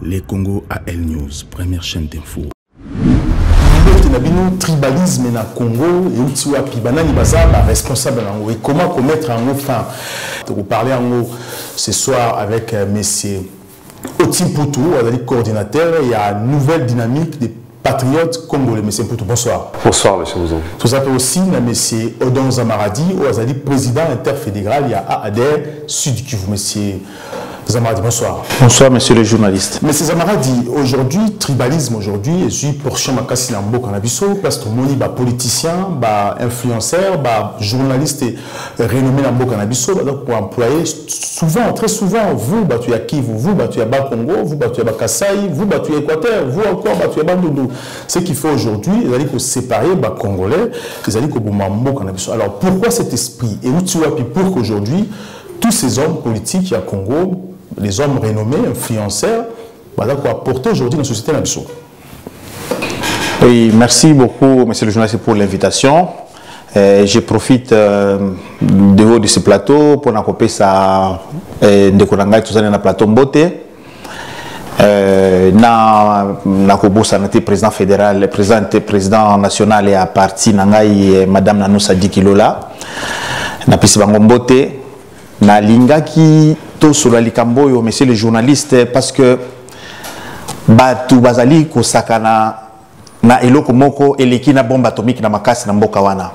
Les Congo AL News, première chaîne d'info. Tribalisme na Congo et utiwa pibanani baza responsable et comment commettre en fin. Vous parlez en ce soir avec monsieur Otim Poutou, coordinateur. Il y a une nouvelle dynamique des patriotes congolais. Monsieur Poutou, bonsoir. Bonsoir, monsieur Mouzon. Tout ça fait aussi monsieur Odon Zamaradi, président interfédéral. Il y a AADER Sud Kivu, monsieur Zamaradi, bonsoir. Bonsoir, monsieur le journaliste. Monsieur Zamaradi, aujourd'hui, tribalisme, aujourd'hui, et suis portion makasi na mboka na biso, parce que moni ba politicien, ba influenceur, ba journaliste renommé na mboka na biso, donc pour employer souvent, très souvent, vous batu ya Kivu, vous batu ya Bas-Congo, vous batu ya Bakassai, vous batu ya Équateur, vous encore batu ya Bandundu. Ce qu'il faut aujourd'hui, ils allaient que séparer ba Congolais, ils allaient que boma mboka na biso. Alors pourquoi cet esprit et où tu vois pour qu'aujourd'hui tous ces hommes politiques à Congo, les hommes renommés, influenceurs, voilà quoi apporter aujourd'hui dans la société nationale. Oui, merci beaucoup, monsieur le journaliste, pour l'invitation. Je profite de ce plateau pour nous ça de tout ça dans le plateau Mbote. Na président fédéral, président national et à parti nangai madame Nanou Sadiki Lola. Na pisi bango Mbote. Na linga ki to sur la likamboyo, monsieur le journaliste, parce que batu bazali ko sakana na eloko moko eleki na bombe atomique na makasi na mboka wana.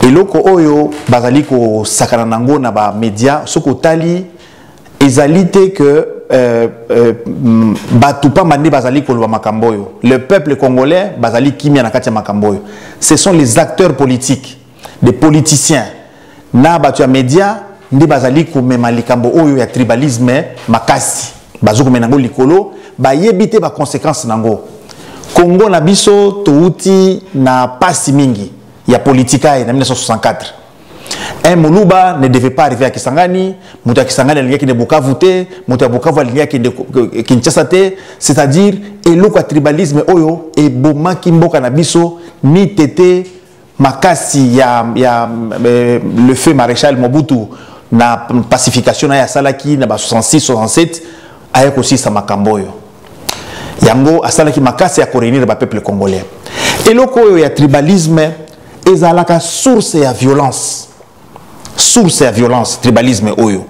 Eloko oyo bazali ko sakana nango na ba média soko tali ezalité que batu pa mande bazali ko loba makamboyo. Le peuple congolais bazali kimia na kati ya makamboyo. Ce sont les acteurs politiques, des politiciens. Na batu ya media ndi bazali ko mema likambo oyo ya tribalisme makasi bazuko menango likolo ba yebite ba conséquences nango. Congo na biso touti na pasi mingi ya politika na 1964. Un Moluba ne devait pas arriver à Kisangani, muta Kisangani alingia ki ne Bukavu te, muta Bukavu alingia ki ne Kinshasa te, c'est-à-dire eloko tribalisme oyo e boma kimboka na biso ni tete makasi ya le feu maréchal Mobutu na pacification na ya salaki na ba 66 67 ayeko aussi sa makamboyo yango asalaki makasi ya réunir ba peuple congolais eloko oyo ya tribalisme ezalaka source ya violence tribalisme oyo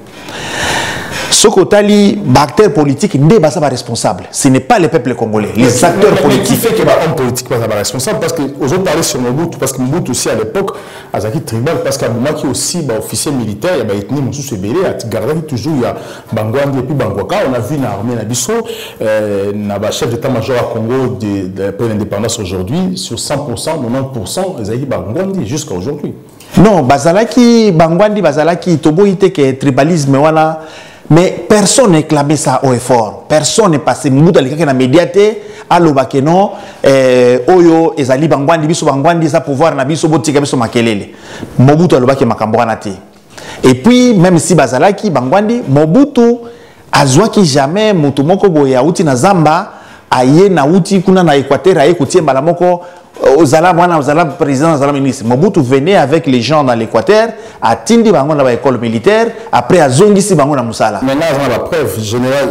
Sokotali, acteurs politiques, ne sont pas responsables. Ce n'est pas le peuple congolais. Les acteurs politiques. Qui fait que les hommes politiques ne sont pas responsables? Parce que aux autres parlé sur Mobutu, parce que Mobutu aussi à l'époque, a été tribal, parce qu'à un moment qui aussi officier militaire, il y a des ethnies qui sont belées, toujours il y a Bangwandi et puis Bangwaka. On a vu dans l'armée Nabiso, le chef d'état-major à Congo de l'indépendance aujourd'hui, sur 100%, 90%, ils ont dit Bangwandi jusqu'à aujourd'hui. Non, Bazalaki, Bangwandi, Bazalaki, Tobo ite que tribalisme, voilà. Mais personne n'est clamé ça au effort. Personne n'est passé. Moubouta les gens médiaté. Allo bakeno. Oyo ezali bangwandi biso bangwandi sa pouvoir na biso botika biso makelele. Mobutu allo bakema kambwana te. Et puis même si bazalaki bangwandi Mobutu azwaki jamais mutu moko boya uti na Zamba aye na uti kuna na Équateur aye kutie mbala moko. Ozala président, Ozala ministre. Mobutu venait avec les gens dans l'Équateur, à Tindi bango na école militaire, après à Zongisi bango na Musala. Maintenant, on a la preuve général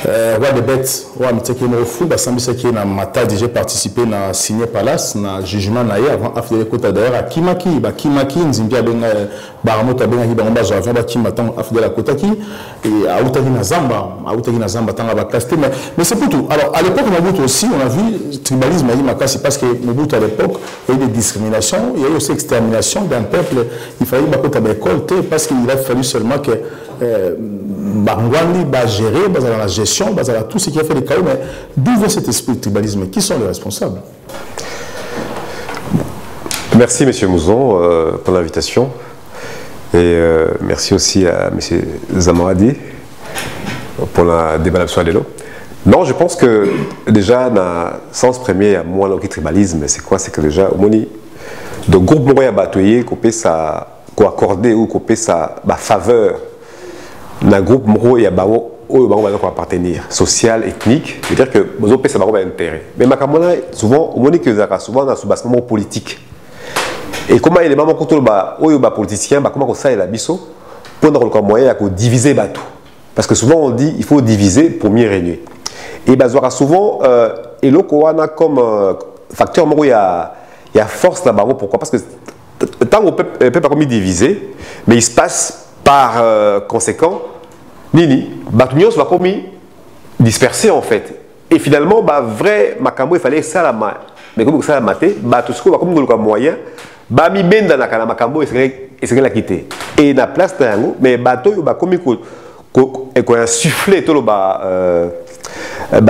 Roi de Bête, Roi Miteke Morofu, Basambi qui na Mata déjà participé na signé Palace, na jugement na avant affaire Kota d'ailleurs à Kimaki, Nzimbia benga Baramoto benga Hibamba Javon ba Kimatan affaire la Kota qui et à Outaki na Zamba tanga ba casté mais c'est pour tout. Alors à l'époque Mobutu aussi on a vu tribalisme à Makasi parce que Mobutu à l'époque il y a eu des discriminations, il y a eu aussi extermination d'un peuple, il fallait ba Kota ba école parce qu'il a fallu seulement que Bangwani va gérer, dans la gestion, dans tout ce qui a fait les chaos. Mais d'où vient cet esprit de tribalisme? Qui sont les responsables? Merci, M. Mouzon, pour l'invitation. Et merci aussi à M. Zamaradi pour la débat sur Adelo. Non, je pense que déjà, dans le sens premier, à moi, le tribalisme, c'est quoi? C'est que déjà, au moni, de groupe moyen batoyer, qu'on peut ça, qu'on accorder ou qu'on peut ça, faveur. Dans le groupe Moro, il y a un appartenir social, ethnique, c'est-à-dire que nous avons un intérêt. Mais souvent, on dit que souvent dans ce moment politique. Et comment il est vraiment contre les politiciens, comment ça est la biso, pour avoir le moyen de diviser bateau. Parce que souvent on dit il faut diviser pour mieux régner. Et souvent, et l'Okoana comme facteur, il y a force là-bas. Pourquoi? Parce que tant qu'on peut pas comme diviser, mais il se passe par conséquent, Nini, Batunios va comme disperser en fait. Et finalement, vrai Makambo, il fallait ça la main. Mais comme ça la maté, Batusko va comme le moyen, mi benda na kana Makambo et c'est la quitter. Et la place de yango, mais bateau va comme qu'on a soufflé tout le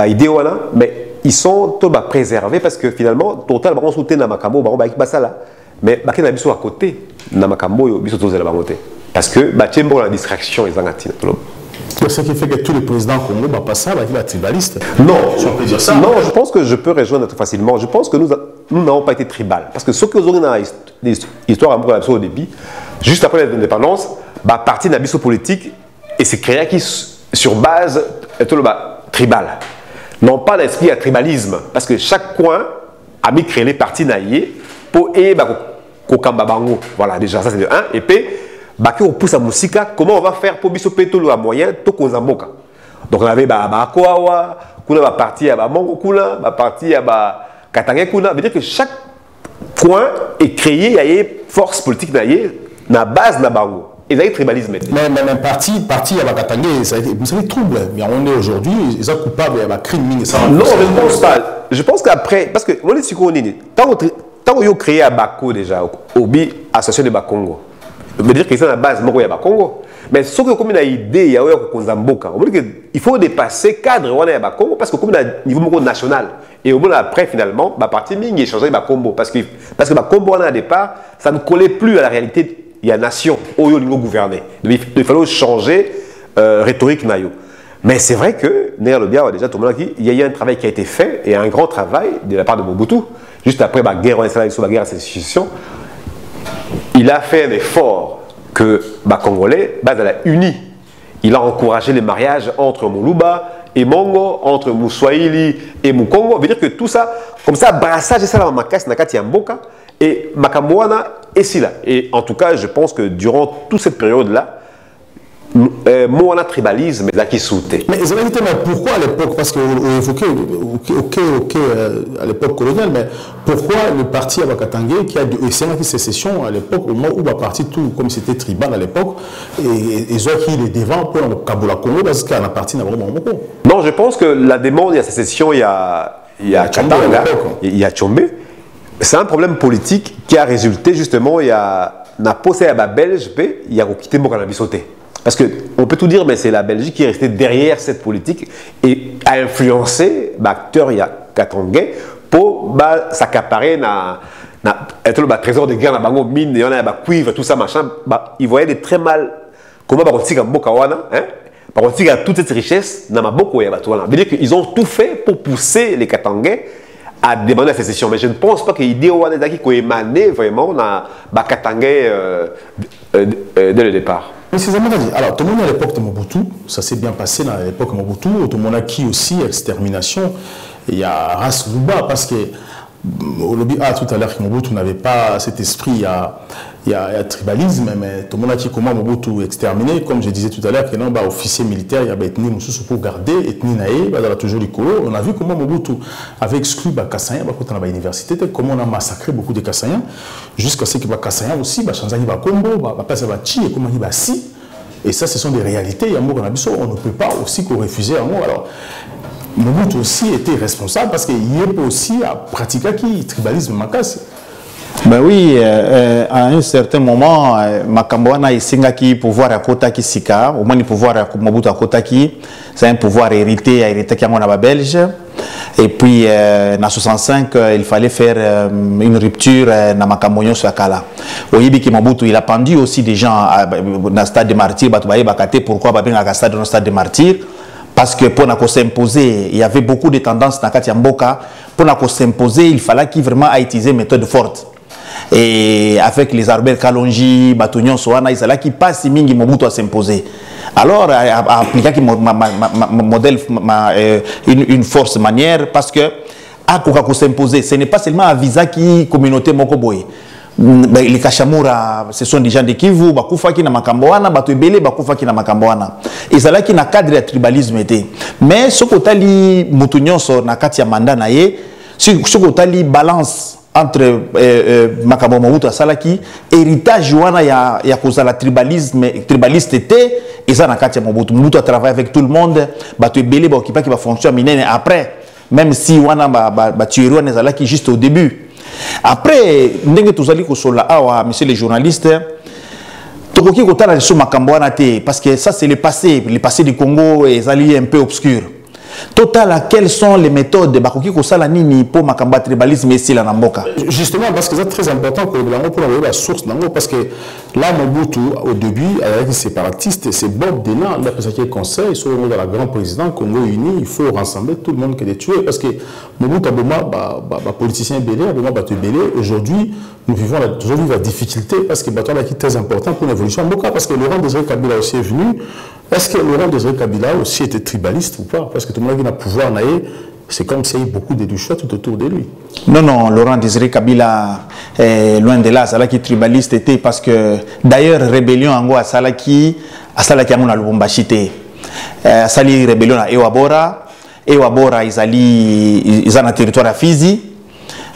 idée voilà, mais ils sont tout préservés parce que finalement, total on soutient na Makambo, on ça là. Mais bakena biso à côté na Makambo yo biso tozela bangote. Parce que Bachembo la distraction ils en attirent tout le. Ce qui fait que tous les présidents Congo pas ça, il va tribaliste. Non, si on peut dire ça. Non, je pense que je peux rejoindre très facilement. Je pense que nous n'avons pas été tribal. Parce que ce que nous avons dans l'histoire au début, juste après l'indépendance, parti d'un biseau politique et c'est créé qui sur base tribal. Non pas l'esprit à tribalisme. Parce que chaque coin a mis créé les partis naïés pour Kokambabango. Voilà, déjà, ça c'est de 1. Et puis, Baki on pousse à Moussika, comment on va faire pour bisoper tout le moyen, tout Kozamboka. Donc on avait Bakoawa, Kuna va partir à Mongo Kuna, va partir à Katangé Kuna. veut dire que chaque point est créé, il y a une force politique dans la base de la Bango. Et ça y est tribalisme. Mais parti à Katangé, ça a été trouble. Mais on est aujourd'hui, ils sont coupables de crime. Non, je ne pense pas. Je pense qu'après, parce que on est sûr qu'on est tant qu'on a créé à Bako déjà, au BI, association de Bakongo. Ça veut dire que c'est la base de Congo. Mais ce que comme une idée, il y a il faut dépasser le cadre de Congo parce que comme un niveau national. Et au moment après, finalement, la partie Mingi est changée de Congo. Parce que Congo, au départ, ça ne collait plus à la réalité. Il y a nation, au niveau gouverné. Il fallait changer rhétorique. Mais c'est vrai que, déjà, tout le monde dit, il y a eu un travail qui a été fait et un grand travail de la part de Mobutu. Juste après la guerre, la guerre à cette situation. Il a fait un effort que Congolais a uni. Il a encouragé les mariages entre Moulouba et Mongo, entre Mouswahili et Moukongo. Ça veut dire que tout ça, comme ça, brassage et ça dans Makas, Nakati Mboka et Makamouana et Sila. Et en tout cas, je pense que durant toute cette période-là, Moana tribalisme est qui sautait. Mais pourquoi à l'époque, parce qu'on évoquait à l'époque coloniale, mais pourquoi le parti Abakatangé qui a eu sécession à l'époque, au moment où va parti tout comme c'était tribal à l'époque, et ils ont qui les devant pour le Kaboula Congo parce qu'il y a un parti n'a vraiment beaucoup. Non, je pense que la demande, il y a sécession, il y a Katanga, il y a Tchombe. C'est un problème politique qui a résulté justement, il y a posé à la Belge, il y a quitté Mokanabi sauté. Parce qu'on peut tout dire, mais c'est la Belgique qui est restée derrière cette politique et a influencé l'acteur Katangé pour s'accaparer le trésor de guerre, dans mine, il y a cuivre, tout ça, machin. Ils voyaient des très mal comment on toute cette richesse dans ma boko. C'est-à-dire qu'ils ont tout fait pour pousser les Katangais à demander la sécession. Mais je ne pense pas que l'idée qui émané vraiment dans Katangé dès le départ. Mais c'est ça, alors, tout le monde à l'époque de Mobutu, ça s'est bien passé à l'époque de Mobutu, tout le monde a qui aussi, extermination, il y a Ras Luba, parce que, au lobby tout à l'heure, que Mobutu n'avait pas cet esprit, il y a tribalisme, mais tout le monde a qui comment Mobutu exterminé, comme je disais tout à l'heure, que non, officier militaire, il y a ethnie Moussou pour garder, ethnie Naé, il y a toujours les colos, on a vu comment Mobutu avait exclu Kassayan, quand on a l'université, comment on a massacré beaucoup de Kassayans, jusqu'à ce que Kassayan aussi, Chanzani Combo, Passa Bachi, et comment il va si. Et ça, ce sont des réalités, il y a un mot qu'on a vu, on ne peut pas aussi refuser un mot. Alors, Mobutu aussi était responsable parce qu'il y a aussi à pratiquer qui tribalisme Makassi. Ben oui, à un certain moment, Makamboana et Singaki pouvoir à Kotaki Sika, au moins le pouvoir à Mobutu à Kotaki, c'est un pouvoir hérité qui a la Belge. Et puis, en 65, il fallait faire une rupture dans Makamboyon sur Akala. Au Yibiki Mobutu, il a pendu aussi des gens dans le stade de martyrs. Pourquoi pas bien dans le stade de martyrs? Parce que pour s'imposer, il y avait beaucoup de tendances dans Katiamboka. Pour s'imposer, il fallait qu'il vraiment utiliser une méthode forte. Et avec les Arbel Kalonji, Batunion, Soana, il fallait qu'il passe Mingi Mobutu à s'imposer. Alors, à appliquer modèle, une force manière, parce que à s'imposer, ce n'est pas seulement à visa qui communauté Mokoboy. les Kachamura, ce sont des gens de Kivu, bakufa ki na makamboana, bato ebele bakufa ki na makamboana. Et ça là qui na cadre de tribalisme était. Mais ce côté li mutunyonso na kati ya mandat na ye, ce côté li balance entre makambo Mobutu asalaki héritage wana ya kozala tribaliste était et ça na kati ya Mobutu. Mobutu a travaillé avec tout le monde, bato ebele ba okipa ki ba fonction minene après, même si wana ba tuerie wana ezalaki juste au début. Après, ndenge tozali kosola awa, monsieur les journalistes, tokoki kotala liso makambo wana te parce que ça c'est le passé du Congo ezali un peu obscur. Total, quelles sont les méthodes bakoki kosala nini pour makambo tribalisme ici la mboka? Justement parce que c'est très important pour la source parce que là Mobutu au début avec les séparatistes, c'est Bob Dena le président conseil sur le grand président Congo uni, il faut rassembler tout le monde qui est tué parce que Mobutu a politicien belé, aujourd'hui nous vivons la difficulté parce que bataille qui est très important pour l'évolution mboka parce que Laurent Désiré Kabila aussi est venu. Est-ce que Laurent Désiré Kabila aussi était tribaliste ou pas? Parce que tout le monde qui a pouvoir, c'est comme s'il y a eu beaucoup de choix tout autour de lui. Non, Laurent Désiré Kabila, loin de là, Salaki tribaliste était parce que d'ailleurs, rébellion en Goa, Salaki a Lubumbashi. Sali rébellion à Ewabora, ils ont un territoire à Fizi.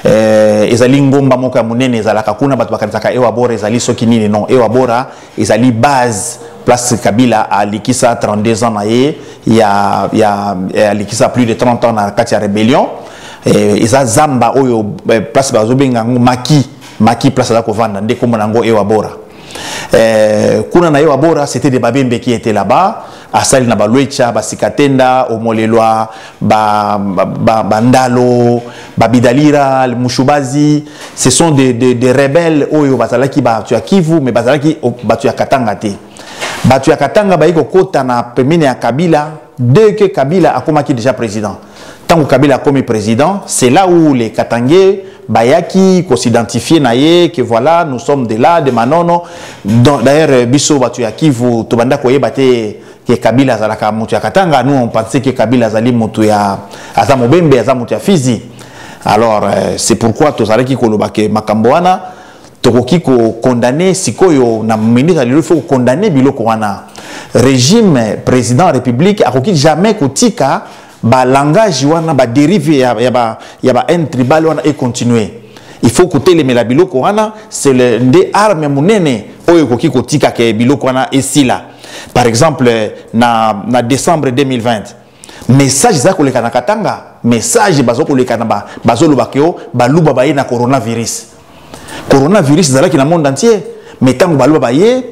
Ezali ngomba moka munene ezalaka kuna batu bakanzaka Ewabora ezali soki nini non Ewabora ezali base place Kabila a likisa 32 ans na ye ya likisa plus de 30 ans na kati ya rébellion eza zamba oyo place bazobenga maki place za kovanda nde kombo nango Ewabora kuna na Ewabora c'était des babembe qui étaient là-bas asali na balwecha basikatenda omolelwa bandalo babidalira mushubazi ce sont des rebelles oyo bazalaki batu ya Kivu mais bazalaki batu ya Katanga te batu ya Katanga baiko kota na pemene ya Kabila dès que Kabila a komaki déjà président tant que Kabila a commis président c'est là où les Katangais bayaki ko s'identifier na ye que voilà nous sommes de là de Manono d'ailleurs biso batu ya Kivu to banda ko yeba te que Kabila azalaka mutu ya Katanga nous on pensait que Kabila azali mutu ya Azamobembe azamutu ya Fizi. Alors c'est pourquoi tozalaki koloba ke makambo wana tokoki ko condamner sikoyo na ministre il faut condamner biloko wana régime président république akoki jamais kotika ba langage wana ba dérive ya ba tribal wana et continuer. Il faut que les biloko wana c'est le des armes munene oyo koki kotika ke biloko wana esila. Par exemple na décembre 2020 message za koleka na Katanga message bazo koleka na bazolo bakeo baluba baye na coronavirus zalaki na monde entier mais tango baluba baye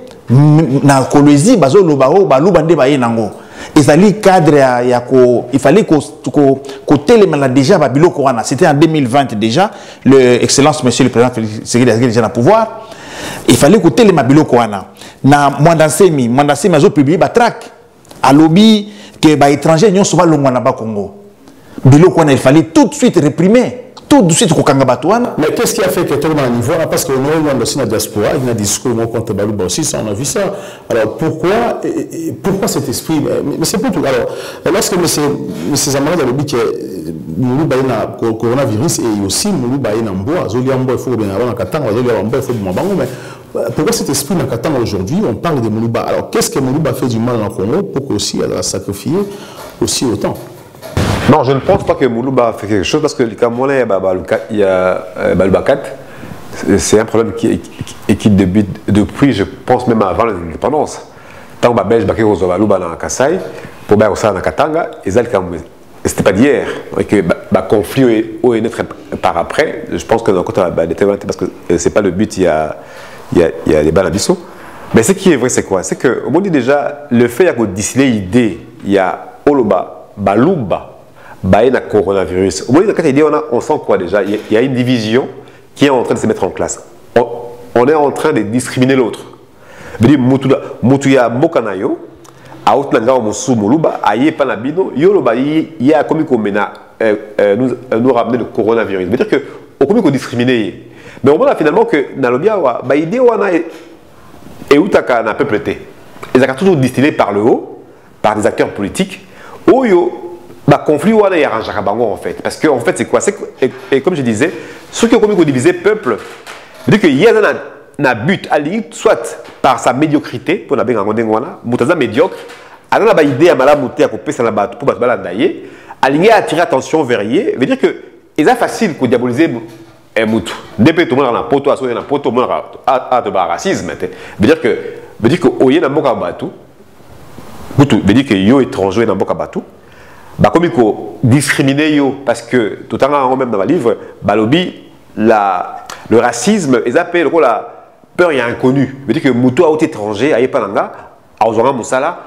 na Kolwezi bazolo baluba nde baye nango ezali cadre ya ko il fallait ko télémana déjà ba biloko wana c'était en 2020 déjà le excellence monsieur le président Félix déjà na pouvoir il fallait que téléma biloko wana na Mwandasemi azo publier ba track à lobby que ba étranger nyon souvent longwa na ba Congo biloko wana il fallait tout de suite réprimer tout de suite kokanga batuana. Mais qu'est-ce qui a fait que tout le monde niveau là parce que nous on aussi la diaspora il y a des discours contre Balouba aussi ça on a vu ça. Alors pourquoi cet esprit mais c'est pas tout alors lorsque monsieur Zamara a dit que nous baïna coronavirus et aussi nous baïna mboa zoli mboa il faut bien avoir na Katanga zoli mboa il faut bien bango mais pourquoi cet esprit na Katanga aujourd'hui on parle de Moulouba alors qu'est-ce que Moulouba fait du mal en Congo pour qu'aussi elle a sacrifié aussi autant? Non, je ne pense pas que Moulouba a fait quelque chose parce que il y a Balubakat, c'est un problème qui débute depuis, je pense même avant l'indépendance. Tant que Belge Baké Rozovalouba dans Kassai, pour Barossa dans Katanga, c'était pas d'hier. Que le conflit est né par après, je pense que dans le côté parce que c'est pas le but, il y a les balabissos. Mais ce qui est vrai, c'est quoi? C'est que, au moment déjà, le fait de distiller l'idée, il y a Oloba, Balouba, Baïna coronavirus. Au moment où on sent quoi déjà? Il y a une division qui est en train de se mettre en place. On est en train de discriminer l'autre. Moutuya Mokanayo, Aoutlanga Moussou Moulouba, Aye Panabino, Yoloba, y a comme nous ramener le coronavirus. C'est-à-dire que, au commun qu'on discriminer. Mais on voit finalement que, dans le bien, l'idée et Outaka n'a pas prêté. Ils ont toujours distillé par le haut, par des acteurs politiques. Oyo, conflit ou il y a un en fait parce que en fait c'est quoi, et comme je disais ceux qui ont commis qu'on divisait peuple veut dire qu'il y a un but à ligne, soit par sa médiocrité, pour la Moutaza médiocre, à la idée à Malamouté à couper sa batte pour balandayer, aligné à attirer attention vers y, veut dire que c'est facile pour diaboliser un moutou. Depuis tout le monde a un poteau, à un poteau, tout le monde a de racisme. Veut dire que Oye n'a pas battu, veut dire que yo étranger n'a pas battu. Bah comme il faut discriminer yo parce que tout le temps même dans le livre, balobi le racisme, ils appellent la peur et inconnu. Veut dire que moutou a été étranger, aïe pananga, a osanga musala,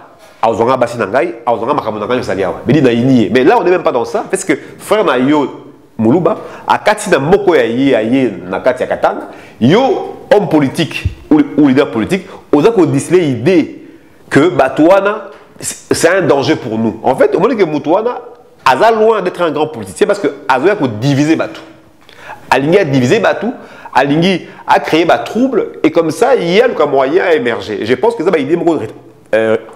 a osanga basinangai, a osanga makamunangai saliawa. Veut dire naïni. Mais là on n'est même pas dans ça parce que frère na yo Moulouba, à Katina Moko Yaye, na Katia Katanga, yo, homme politique ou leader politique, on a décelé l'idée que Batouana, c'est un danger pour nous. En fait, on dit que Moutouana, a loin d'être un grand politicien parce que Azoya a divisé Batou. Aligné a divisé Batou, Aligné a créé des troubles et comme ça, il y a le moyen à émerger. Je pense que ça va aider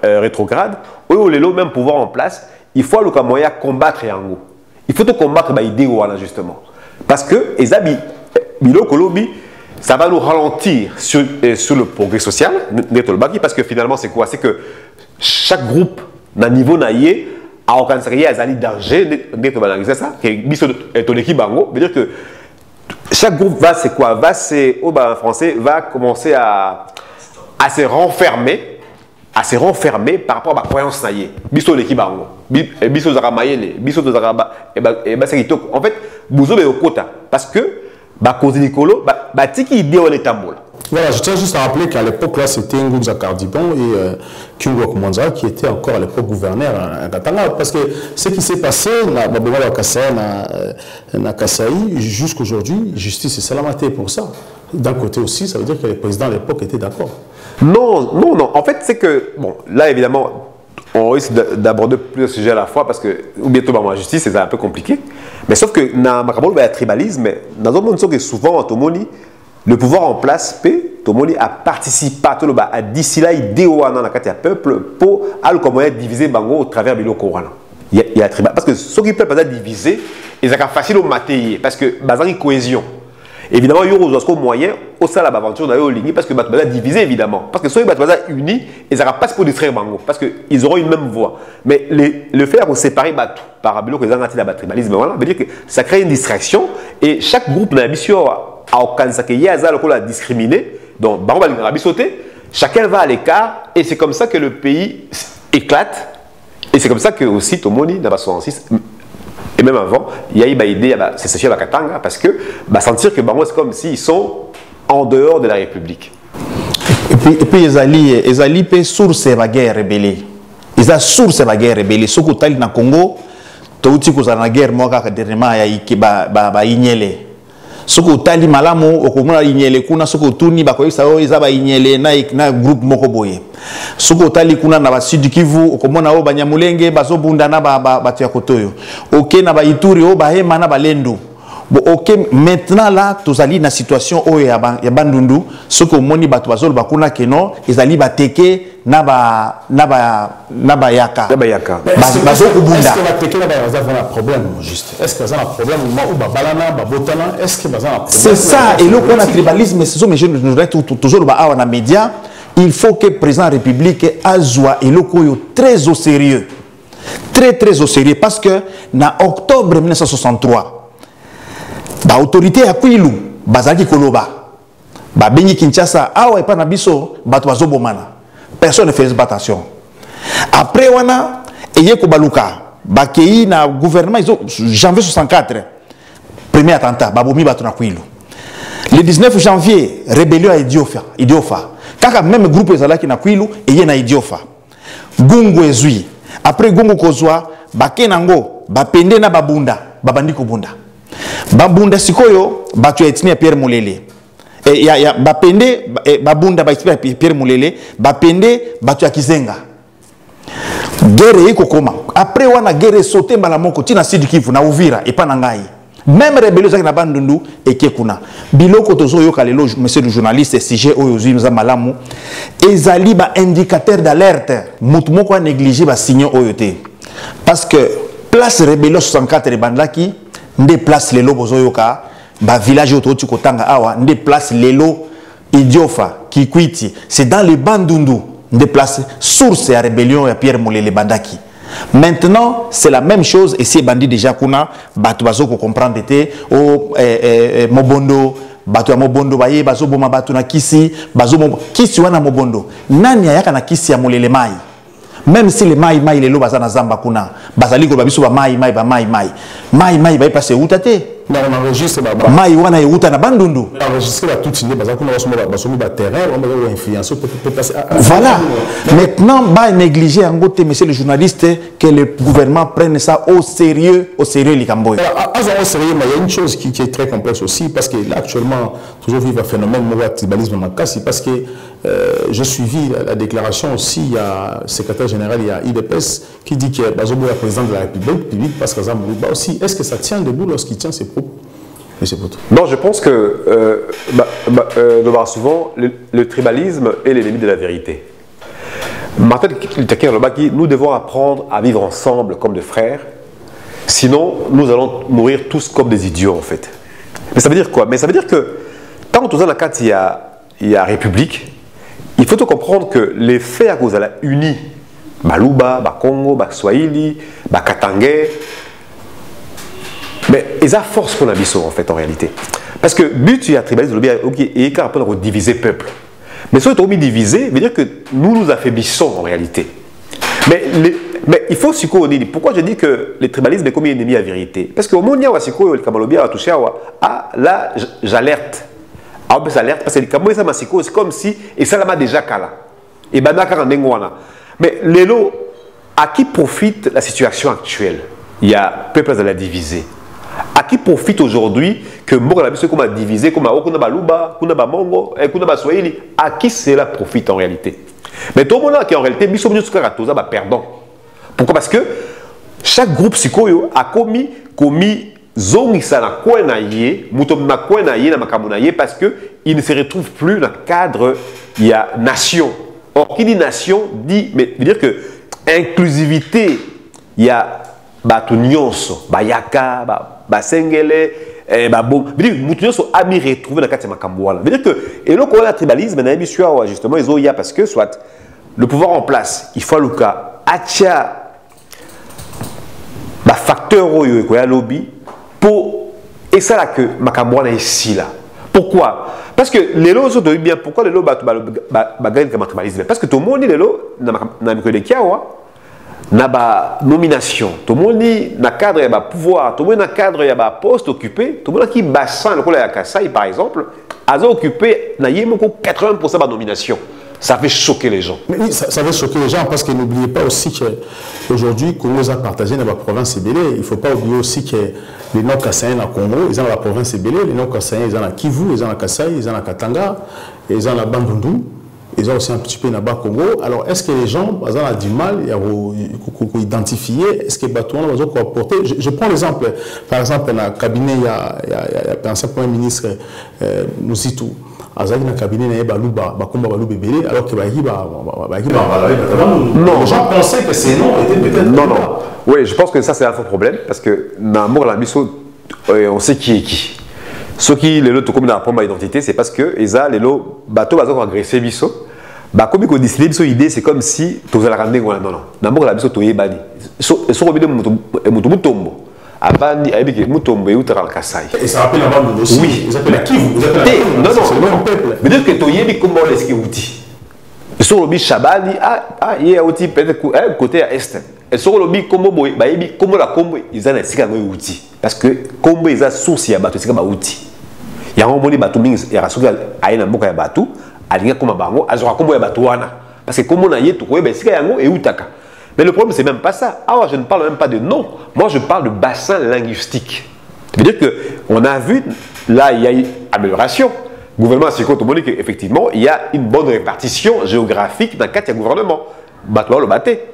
rétrograde, ou les lots même pouvoir en place, il faut le moyen à combattre Yango. Il faut combattre l'idée justement. Parce que ça va nous ralentir sur le progrès social. Parce que finalement, c'est quoi? C'est que chaque groupe, dans le niveau naïe, a organisé un danger. C'est ça. Veut dire que chaque groupe va, c'est quoi? En français, va commencer à se renfermer. À se renfermer par rapport à la croyance naïe. Biso l'équipe bango. Biso zara mayele. Biso zara en fait, bouzo be okota parce que ba cause Nicolo ba tiki idée on est tambola. Voilà, je tiens juste à rappeler qu'à l'époque là c'était Ngouza Kardibon et Kingo Kumanza qui était encore à l'époque gouverneur à Katanga parce que ce qui s'est passé na Kasaï jusqu'aujourd'hui, justice et salamité pour ça. D'un côté aussi, ça veut dire que les présidents à l'époque étaient d'accord. Non. En fait, c'est que, bon, là, évidemment, on risque d'aborder plusieurs sujets à la fois parce que, ou bientôt, la justice, c'est un peu compliqué. Mais sauf que, dans le tribalisme, dans un monde que souvent, le pouvoir en place, Tomoni a participé à d'ici là, il déoua dans la peuple pour aller diviser Bango au travers du Coran. Il y a tribal. Parce que ceux qui peuvent diviser, ils sont facile au mater parce que, il y a cohésion. Évidemment, il y a un moyen, au sein de l'aventure d'aller parce que Batoubaza divisé évidemment. Parce que soit Batoubaza unis, ils n'auront pas pour distraire Bango. Parce qu'ils auront une même voix. Mais le fait de séparer Batou par rapport aux gens qui ont tribalisme, voilà, veut dire que ça crée une distraction. Et chaque groupe n'a pas à discriminer. Donc, Bango va sauter. Chacun va à l'écart. Et c'est comme ça que le pays éclate. Et c'est comme ça que aussi Tomoni, dans 66, et même avant, il y a eu une idée, c'est ce à Katanga, parce que sentir que c'est comme s'ils sont en dehors de la République. Et puis ils allaient source de la guerre rébellée. Ils ont source de la guerre rébellée. Ce que tu as dans le Congo, tu as la guerre, dernièrement, il y a Inyele. Ce que tu as dit, malamu, au Congo, Inyele, kuna ce que tu ni bakoy ça, ils ont Inyele na groupe mokoboye. Ce que tu as dit, kuna na Sud Kivu, au Congo na Banyamulenge, bazo bunda na batu ya kotoyo. Ok na Ituri, o bahema na balendo. Bon, ok, maintenant là, tous allés dans la situation où il y a bandundu, ce que moni batu bazol bakuna keno, ils allient bateke naba yaka. Bazo kubunda. Est-ce que bateke naba yaza un problème juste? Est-ce que ça a un problème ou babalana, babotana? Est-ce que ça a un problème? C'est ça. Et le qu'on a tribalisme, c'est ça. Mais je nous toujours dans les médias. Il faut que le président de la République azwa et le koyo très au sérieux, très au sérieux, parce que en octobre 1963. L'autorité a Kwilu, Bazaki Koloba, Bengi Kinshasa, Awa et Panabiso, Batwazo Bomana. Personne ne fait attention. Après, Wana, Eyeko Baluka, Bakei, na gouvernement, janvier 64, premier attentat, Babomi Batuna Kwilu. Le 19 janvier, rébellion à Idiofa. Kaka même groupe Ezalaki na Kwilu, Eye na Idiofa. Gungu Ezui. Après Gungu Kozwa, Bakenango, Bapende na Babunda, Babandiko Bunda. Babunda sikoyo batu etnia Pierre Mulele. Ya bapende babunda ba Pierre Mulele, bapende batu ya Kizenga. Guerre iko koma. Après wana guerre sauté mbala moko tina Sud Kivu na Uvira et panangai. Même rébellion zaki na bandundu ekekuna. Biloko tozo yoka lelo monsieur le journaliste CG oyozi nous malamu ezali ba indicateur d'alerte. Mutu moko a négligé ba signaux oyote. Parce que place rébellion 64 bandaki déplace les lobos oyoka bah village autour de Kotanga awa des places Lelo Idiofa Kikwiti c'est dans les Bandundu des places source à rébellion et Pierre Moulele Bandaki. Maintenant c'est la même chose et c'est bandit déjà kuna batu bazo ko comprendre était au Mobondo batu ya Mobondo baye bazo boma batu na kisi bazo kisi wana Mobondo nani ayaka na kisi ya Moulele Mai. Même si les maï les lots bazana zamba kuna bazali ko babiso ba maï ba passer outate on enregistre maï wana euta na bandundu enregistre la toute idée bazana kuna basomi ba terrain on va influencer peut passer voilà maintenant ba négliger en côté monsieur le journaliste que le gouvernement prenne ça au sérieux likamboy au sérieux mais il y a une chose qui est très complexe aussi parce que là actuellement toujours vivre un phénomène de tribalisme makasi parce que j'ai suivi la déclaration aussi il y a secrétaire général il y a IDPS qui dit que Bazobo est président de la République parce que Zambouba aussi est-ce que ça tient debout lorsqu'il tient ses propos? Non, je pense que souvent le tribalisme est l'ennemi de la vérité. Martin Luther King dit nous devons apprendre à vivre ensemble comme des frères, sinon nous allons mourir tous comme des idiots en fait. Mais ça veut dire quoi? Mais ça veut dire que quand on a il y a République, il faut comprendre que les faits à cause de la unis, Baluba, Congo, Swahili, Katangais, mais ils ont force pour l'ambition en fait en réalité. Parce que but il y a tribalisme, et quand on diviser peuple. Mais si on est divisé, veut dire que nous affaiblissons en réalité. Mais il faut aussi qu'on dise, pourquoi je dis que le tribalisme est comme un ennemi à vérité? Parce qu'au monde, le Kamalobi a touché là, j'alerte. Parce que c'est comme si et ça l'a déjà cala et mais lélo à qui profite la situation actuelle? Il y a peuple à la diviser. À qui profite aujourd'hui que Mokala Biso comme a divisé comme a Okuna Baluba, Kuna Bamongo, Kuna Baswahili? À qui cela profite en réalité? Mais tout le monde qui en réalité Biso Moussoukaratoza va perdant. Pourquoi? Parce que chaque groupe psycho a commis zongisa na kwena ye mutom na kwena ye na makamuna ye parce que il ne se retrouve plus dans le cadre il y a nation. Or qui dit nation dit mais veut dire que inclusivité il y a batunions bayaka basengele bon veut dire mutunions ami retrouver dans le cadre de makamboala. Veut dire que et là qu'on a tribalisme na bisua justement ils ont il y a parce que soit le pouvoir en place il faut le cas atia facteur oyo ko ya lobby pour et ça là que Makamboana est ici là. Pourquoi? Parce que les lots sont bien. Pourquoi les lots gagnent comme tribalisme? Parce que tout le monde dit les lots n'a que des kiawa n'a pas nomination. Tout le monde dit n'a cadre il y a pouvoir. Tout le monde n'a cadre il y a poste occupé. Tout le monde qui bassin le collège à Kassai par exemple a occupé n'a y 80% de nomination. Ça fait choquer les gens. Mais oui, ça fait choquer les gens parce que n'oubliez pas aussi qu'aujourd'hui, Congo a partagé dans la province Ebélé. Il ne faut pas oublier aussi que les Nord-Kassaïens dans Congo, ils sont dans la province Ebélé, les Nord-Kassaïens, ils sont dans Kivu, ils sont dans Kassai, ils sont dans Katanga, ils sont dans Bandundu, ils ont aussi un petit peu dans le Congo. Alors, est-ce que les gens ils ont du mal à identifier? Est-ce que les Batouans ont apporté? Je prends l'exemple, par exemple, dans le cabinet, il y a l'ancien Premier ministre Moussitou. Azaki na cabinet na baluba bakomba baluba bébé alors que non, les gens pensaient que ces noms étaient peut-être non. Oui, je pense que ça c'est un faux problème parce que dans la biso on sait qui est qui. Ceux qui les lots comme dans la première identité c'est parce que ils a les lots bateau bazoko agressé biso ba comme ko décider biso idée c'est comme si tous la ramener non dans la biso to yebani so robide mutombo Abandi, Mutombe, Kasai. Et ça rappelle la bande aussi. Oui. Ils appellent qui vous non, c'est le même peuple. Mais dire que tu y es comment est-ce qu'il outil. Sur le bi Shabani, il y a outil peut-être côté à Est. Et sur le bi comment la combo, ils ont un outil. Parce que combo, ils ont source à battu, c'est comme un outil. Il y a un moment où il y a un souci à une amboka à battu, à l'ingé comme un bango, à un combo à batouana. Parce que comme on a y est, tu vois, c'est un et outaka. Mais le problème, c'est même pas ça. Ah, je ne parle même pas de nom. Moi, je parle de bassin linguistique. Ça veut dire qu'on a vu, là, il y a une amélioration. Le gouvernement a dit qu'effectivement, il y a une bonne répartition géographique dans le cadre du gouvernement. Batouan le battait.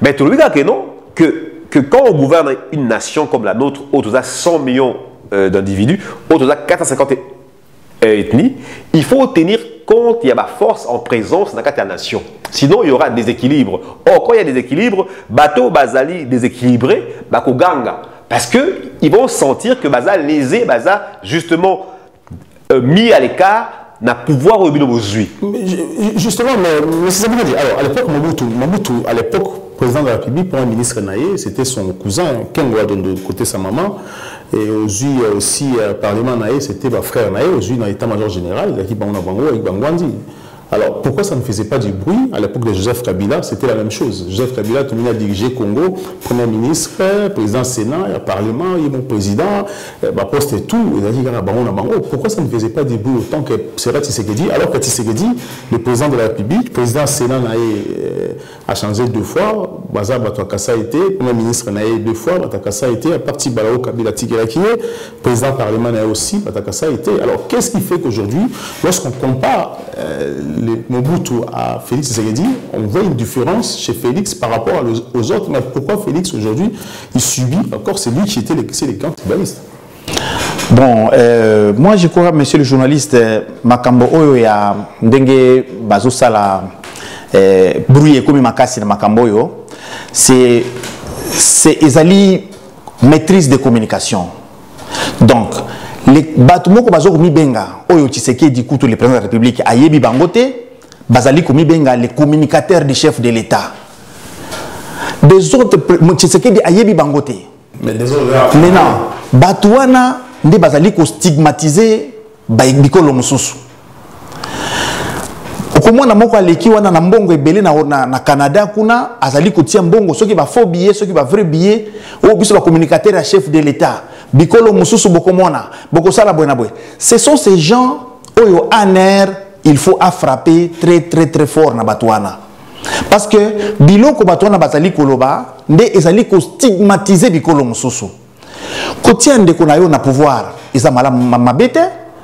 Mais tu le dis que non, que quand on gouverne une nation comme la nôtre, autour de 100 millions d'individus, autour de 450 ethnies, il faut tenir compte il y a ma force en présence dans la nation. Sinon, il y aura des équilibres. Or, quand il y a des équilibres, bateau, bazali, déséquilibré, bako ganga. Parce qu'ils vont sentir que Baza lésé, Baza justement mis à l'écart, n'a pouvoir au bilo aujourd'hui. Justement, mais c'est ça que je dire. Alors, à l'époque, Mobutu, à l'époque, président de la République, premier ministre Naye, c'était son cousin, Kengoa, de côté sa maman. Et aujourd'hui, aussi, Parlement Naye, c'était mon frère Naye, aujourd'hui, dans l'état-major général, il y a qui Bango avec Bangwandi. Alors, pourquoi ça ne faisait pas du bruit? À l'époque de Joseph Kabila, c'était la même chose. Joseph Kabila, tout le monde a dirigé Congo, Premier ministre, président Sénat, il y a Parlement, il y a mon président, poste et tout. Pourquoi ça ne faisait pas du bruit autant que Serra Tshisekedi? Alors que Tshisekedi, le président de la République, président Sénat a changé 2 fois, Baza Batouakassa a été, Premier ministre Naye 2 fois, Batakassa a été, à partir Balao Kabila Tigerakiye, président Parlement Naye aussi, Batakassa a été. Alors, qu'est-ce qui fait qu'aujourd'hui, lorsqu'on compare Mobutu à Félix Tshisekedi, on voit une différence chez Félix par rapport aux autres. Mais pourquoi Félix aujourd'hui, il subit encore, c'est lui qui était les camps tribalistes? Bon, moi je crois, monsieur le journaliste, Makambo Oyo ya Ndenge Bazosala brouillé comme Makasi na Makambo Oyo, c'est Ezali maîtrise de communication. Donc, les bâtiments que bazo komi benga oyo Tshisekedi kutu le président de la République ayebi bangote bazali komi benga les communicateurs du chef de l'État. Des autres Tshisekedi ayebi bangote. Mais des autres maintenant batouana ndi bazali ko stigmatiser bikolo mususu. Okomona moko aleki wana na mbongo ebele na Canada kuna azali kotia mbongo soki ba faux billet soki ba vrai billet o biso ba communicateur ya chef de l'État. Bikolo mususu bokomona bokosala boye na boye. Ce sont ces gens oyo aner il faut frapper très fort na batouana. Parce que biloko batouana bazali koloba nde ezali ko stigmatiser bikolo mususu. Kotia ndeko na yo na pouvoir eza mabete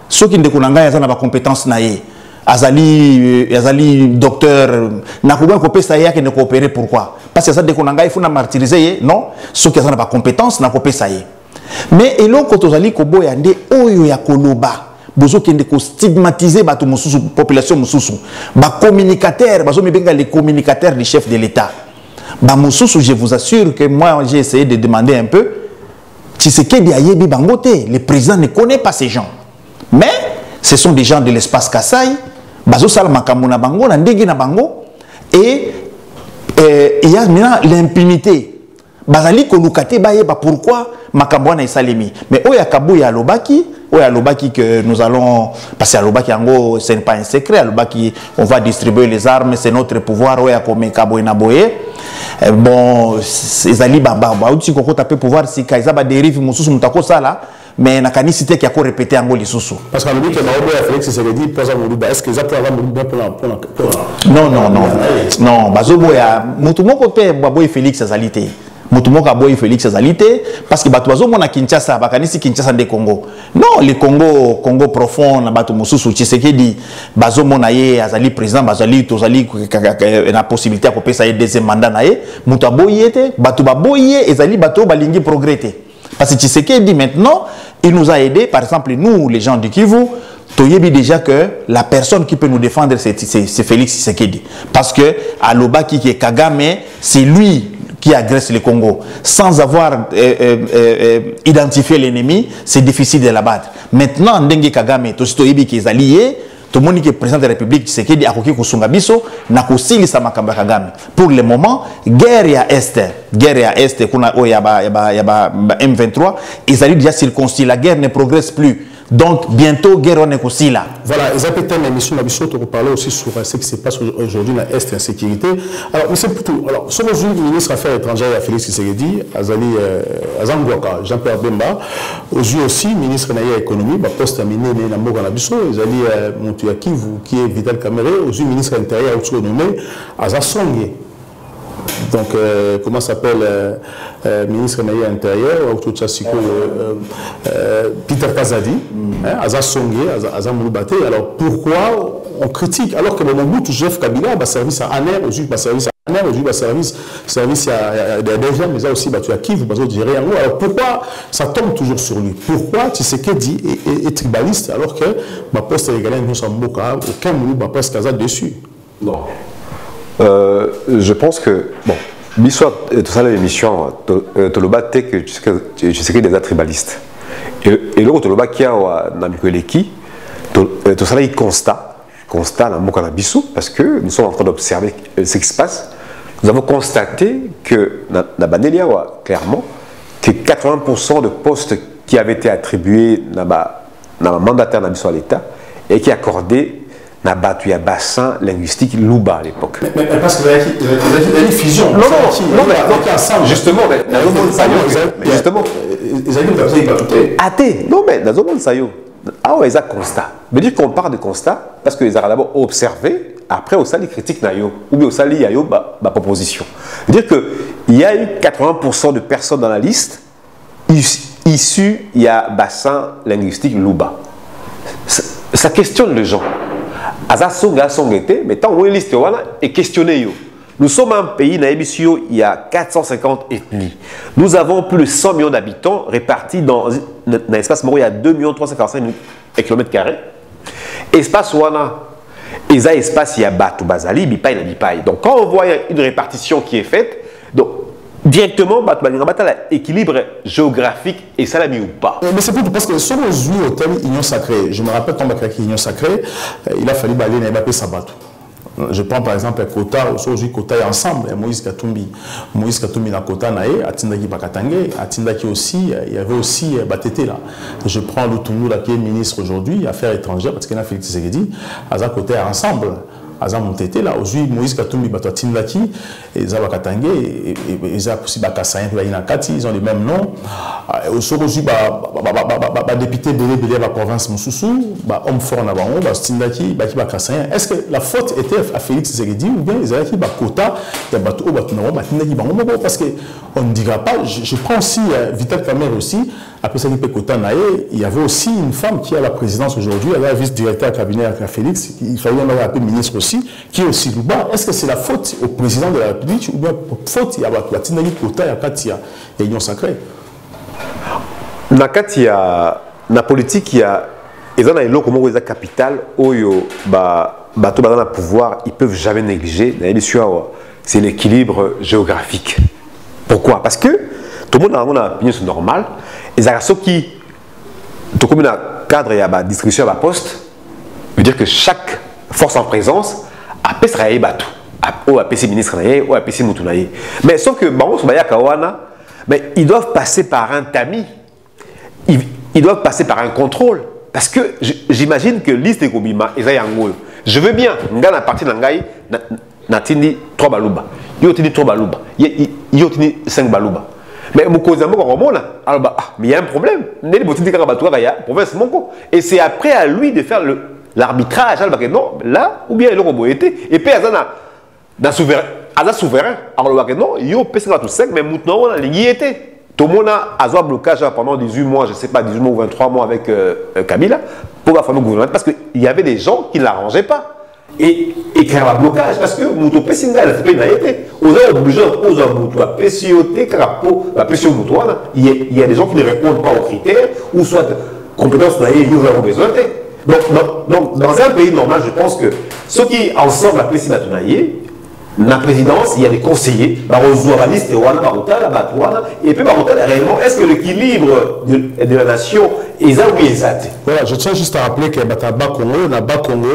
soki ndeko na ngai azana ba compétence na ye. Azali docteur na kuba ko pesa yake ne coopérer pourquoi? Parce que ça ndeko na ngai faut na martyriser non soki azana ba compétence na ko pesa ye. Mais eloko tozali koboya nde oyo ya koloba bozo kende ko stigmatiser bato mususu population mususu ba communicateur bazo mibenga les communicateurs du chef de l'État ba mususu. Je vous assure que moi j'ai essayé de demander un peu Tshisekedi ayebi bangote, le président ne connaît pas ces gens, mais ce sont des gens de l'espace Kassai bazo sala makambo na bango na ndenge na bango et il y a maintenant l'impunité. Bazali kolukate bayeba pourquoi makambwana esalemi. Mais oya kabuya lobaki que nous allons passer à lobaki ango, ce n'est pas un secret, à lobaki on va distribuer les armes, c'est notre pouvoir oya comme kaboyna boye. Bon, ezali baba uti koko taper pouvoir si kaisa ba dérive mususu mutako sala. Mais na kanisité qui a ko répéter ango lisusu. Parce que le but que Maobo Félix Tshisekedi pose à Moluba, est-ce que ça peut avoir Moluba pour non, bazobo ya mutu moko pe boy Félix azalité. Mutumoka boy Félix azalité parce que batuazo mona Kinshasa bakanisi Kinshasa de Congo. Non, le Congo profond na batu mususu Tshisekedi bazo mona ye azali président bazali tozali na possibilité à kopesa ye deuxième mandat na ye mutu aboyete batu baboye ezali batu balingi progresser. Parce que Tshisekedi maintenant, il nous a aidé par exemple nous les gens du Kivu. Toyebi déjà que la personne qui peut nous défendre c'est Félix Tshisekedi parce que à Lobaki qui est Kagame, c'est lui qui agresse le Congo. Sans avoir identifié l'ennemi, c'est difficile de l'abattre. Maintenant, Ndengue Kagame, Toyebi qui est allié, tout le monde qui est président de la République, c'est qui dit à Koki Kusungabiso, n'a qu'au Silisa Makamba Kagame. Pour le moment, guerre à Est, kuna o yaba M23, ils allaient déjà circoncis, la guerre ne progresse plus. Donc, bientôt, guerre on est aussi là. Voilà, ils appellent une émission d'Abisso pour parler aussi sur ce qui se passe aujourd'hui dans l'Est et la sécurité. Alors, mais c'est plutôt. Alors, ce aujourd'hui, le ministre des Affaires étrangères, Félix Tshisekedi, Azangouaka, Jean-Pierre Bemba, aujourd'hui aussi, ministre de l'économie, poste amené dans Mboka Nabisso, Azali Moutouaki, qui est Vital Kamere, aujourd'hui, ministre de l'Intérieur, nommé Azasongé. Donc, comment s'appelle ministre de l'Intérieur, Peter Kazadi, Azasongé, Azamouloubate. Alors, pourquoi on critique alors que Mobutu Joseph Kabila a service à ANER, aujourd'hui, service à ANER, aujourd'hui, service à des gens, mais aussi à qui vous basez gérer en haut. Alors, pourquoi ça tombe toujours sur lui? Pourquoi Tshisekedi est tribaliste alors que ma poste est égalée à Mboka, aucun Moulou, ma poste Kazadi dessus? Non. Je pense que, bon, Bissois, tout ça, l'émission, Toloba, que tu sais des tribalistes. Et l'autre, Toloba, qui a Namikoleki, tout ça, il constat dans mon Bissou, parce que nous sommes en train d'observer ce qui se passe. Nous avons constaté que, clairement, que 80% de postes qui avaient été attribués dans le mandataire de l'État et qui accordaient dans le bassin linguistique Louba à l'époque. Mais parce que vous avez une fusion. Non, justement, justement. Non, mais dans le monde, ça y est. Ah ouais, ils ont constat. Mais dire qu'on part de constat parce qu'ils ont d'abord observé, après, au sali critique nayo, ou bien au sali yayo, ma proposition. Dire qu'il y a eu 80% de personnes dans la liste issues, il y a bassin linguistique Louba. Ça questionne les gens. Mais tant qu'on liste et questionner. Nous sommes un pays, il y a 450 ethnies. Nous avons plus de 100 millions d'habitants répartis dans un espace il y a 2 345 km². Espace Wana, il y a espace, il y a Batou Bazali, Bipaï, Bipaï. Donc quand on voit une répartition qui est faite, donc directement, l'équilibre géographique et ça l'a mis ou pas. Mais c'est plutôt parce que sur le jouer au thème Union Sacrée, je me rappelle quand on a créé Union Sacrée, il a fallu aller dans les Sabato. Je prends par exemple Kota, aujourd'hui Kota est ensemble, Moïse Katumbi na Kota nae, Atindaki Bakatange, Atindaki aussi, il y avait aussi Batete là. Je prends Lutungu là qui est ministre aujourd'hui, Affaires étrangères, parce qu'il a Félix Tshisekedi, Aza Kota est ensemble. Aza Montete là, aujourd'hui Moïse Katumbi Batindaki, et Za Bakatange, et Za aussi Bakasayen, ils ont les mêmes noms. Aujourd'hui, député Bélé la province Moussoussou, homme fort na bango, Tindaki, Bakasayen. Est-ce que la faute était à Félix Tshisekedi ou bien ils avaient Bakota, Tindaki bango? Parce qu'on ne dira pas, je prends aussi Vital Kamerhe aussi, après ça, il y avait aussi une femme qui est à la présidence aujourd'hui, elle est vice-directeur à cabinet à Félix, il fallait en appeler ministre aussi, qui est aussi Louba. Est-ce que c'est la faute au président de la République ou bien faute il y a Tindaki Kota, il y a Union Sacrée? Dans la politique, il y a des comment ils ont capital, dans le pouvoir, ils ne peuvent jamais négliger. C'est l'équilibre géographique. Pourquoi? Parce que tout le monde a une opinion normale. Et ceux qui, tout comme dans le cadre, il y a la distribution à la poste, veut dire que chaque force en présence a pu travailler bateau. Ou a pu ser ministre, ou a pu ser moutunaye. Mais sauf que, mais ils doivent passer par un tamis. Ils doivent passer par un contrôle. Parce que j'imagine que liste de Kobima, je veux bien, dans la partie d'Angaï, Natindi 3 baluba. Yotini 3 baluba. Yotini 5 baluba. Mais il y a un problème. Et c'est après à lui de faire l'arbitrage. Non, là, ou bien il a été. Et puis, il est souverain. Alors, non, il y a tout 5, mais maintenant, il y était. Tout le monde a un blocage pendant 18 mois, je ne sais pas, 18 mois ou 23 mois avec Kabila pour la famille gouvernementale parce qu'il y avait des gens qui ne l'arrangeaient pas. Et créer un blocage parce que Mouto Pessinga, il y a des gens qui ne répondent pas aux critères ou soit compétences ils ont besoin. Donc, dans un pays normal, je pense que ceux qui ensemble appellent Sibatonaye, la présidence, il y a des conseillers, et puis réellement, est-ce que l'équilibre de la nation est là ou exact? Voilà, je tiens juste à rappeler que Bataba Congo,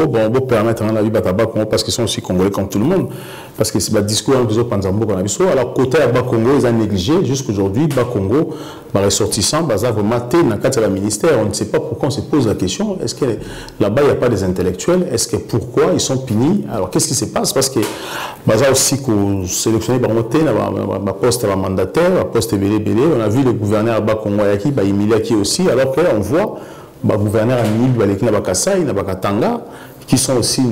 bon, on peut permettre à la Bataba Congo parce qu'ils sont aussi congolais comme tout le monde. Parce que c'est le discours de Panzambo qu'on a vu. Alors, côté Bas Congo, ils ont négligé. Jusqu'aujourd'hui, Bas Congo, les ressortissants, dans le ministère, on ne sait pas pourquoi on se pose la question. Est-ce que là-bas, il n'y a pas des intellectuels? Est-ce que pourquoi ils sont punis? Alors, qu'est-ce qui se passe? Parce que Baza aussi, qu'on sélectionné par un poste mandataire, un poste belé. On a vu le gouverneur à Bas Congo, qui aussi, alors qu'on voit le gouverneur à Mini, Bakasai, Bakatanga, qui sont aussi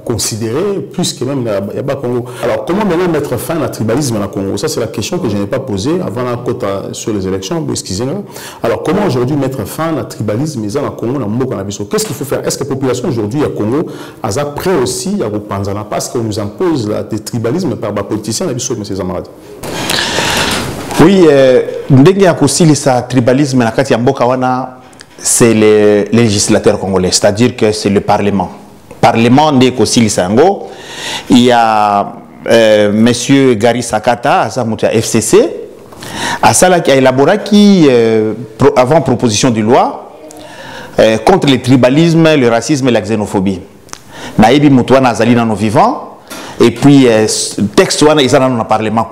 considérés plus que même le Bas Congo. Alors, comment maintenant mettre fin à la tribalisme dans le Congo? Ça, c'est la question que je n'ai pas posée avant la côte sur les élections. Excusez-moi. Alors, comment aujourd'hui mettre fin à la tribalisme dans le Congo, dans le Moko? Qu'est-ce qu'il faut faire? Est-ce que la population aujourd'hui à Congo a prêt aussi à reprendre parce qu'on nous impose le tribalisme par les politiciens, M. Zamaradi? Oui, il y a aussi le tribalisme dans le Mboka, c'est les législateurs congolais, c'est-à-dire que c'est le Parlement. Parlement n'est qu'aussi l'Isango. Il y a monsieur Gary Sakata à FCC a élaboré avant proposition de loi contre le tribalisme, le racisme et la xénophobie. Naïbi Moutouana Azali dans nos vivants et puis texte ouana ils dans le parlement.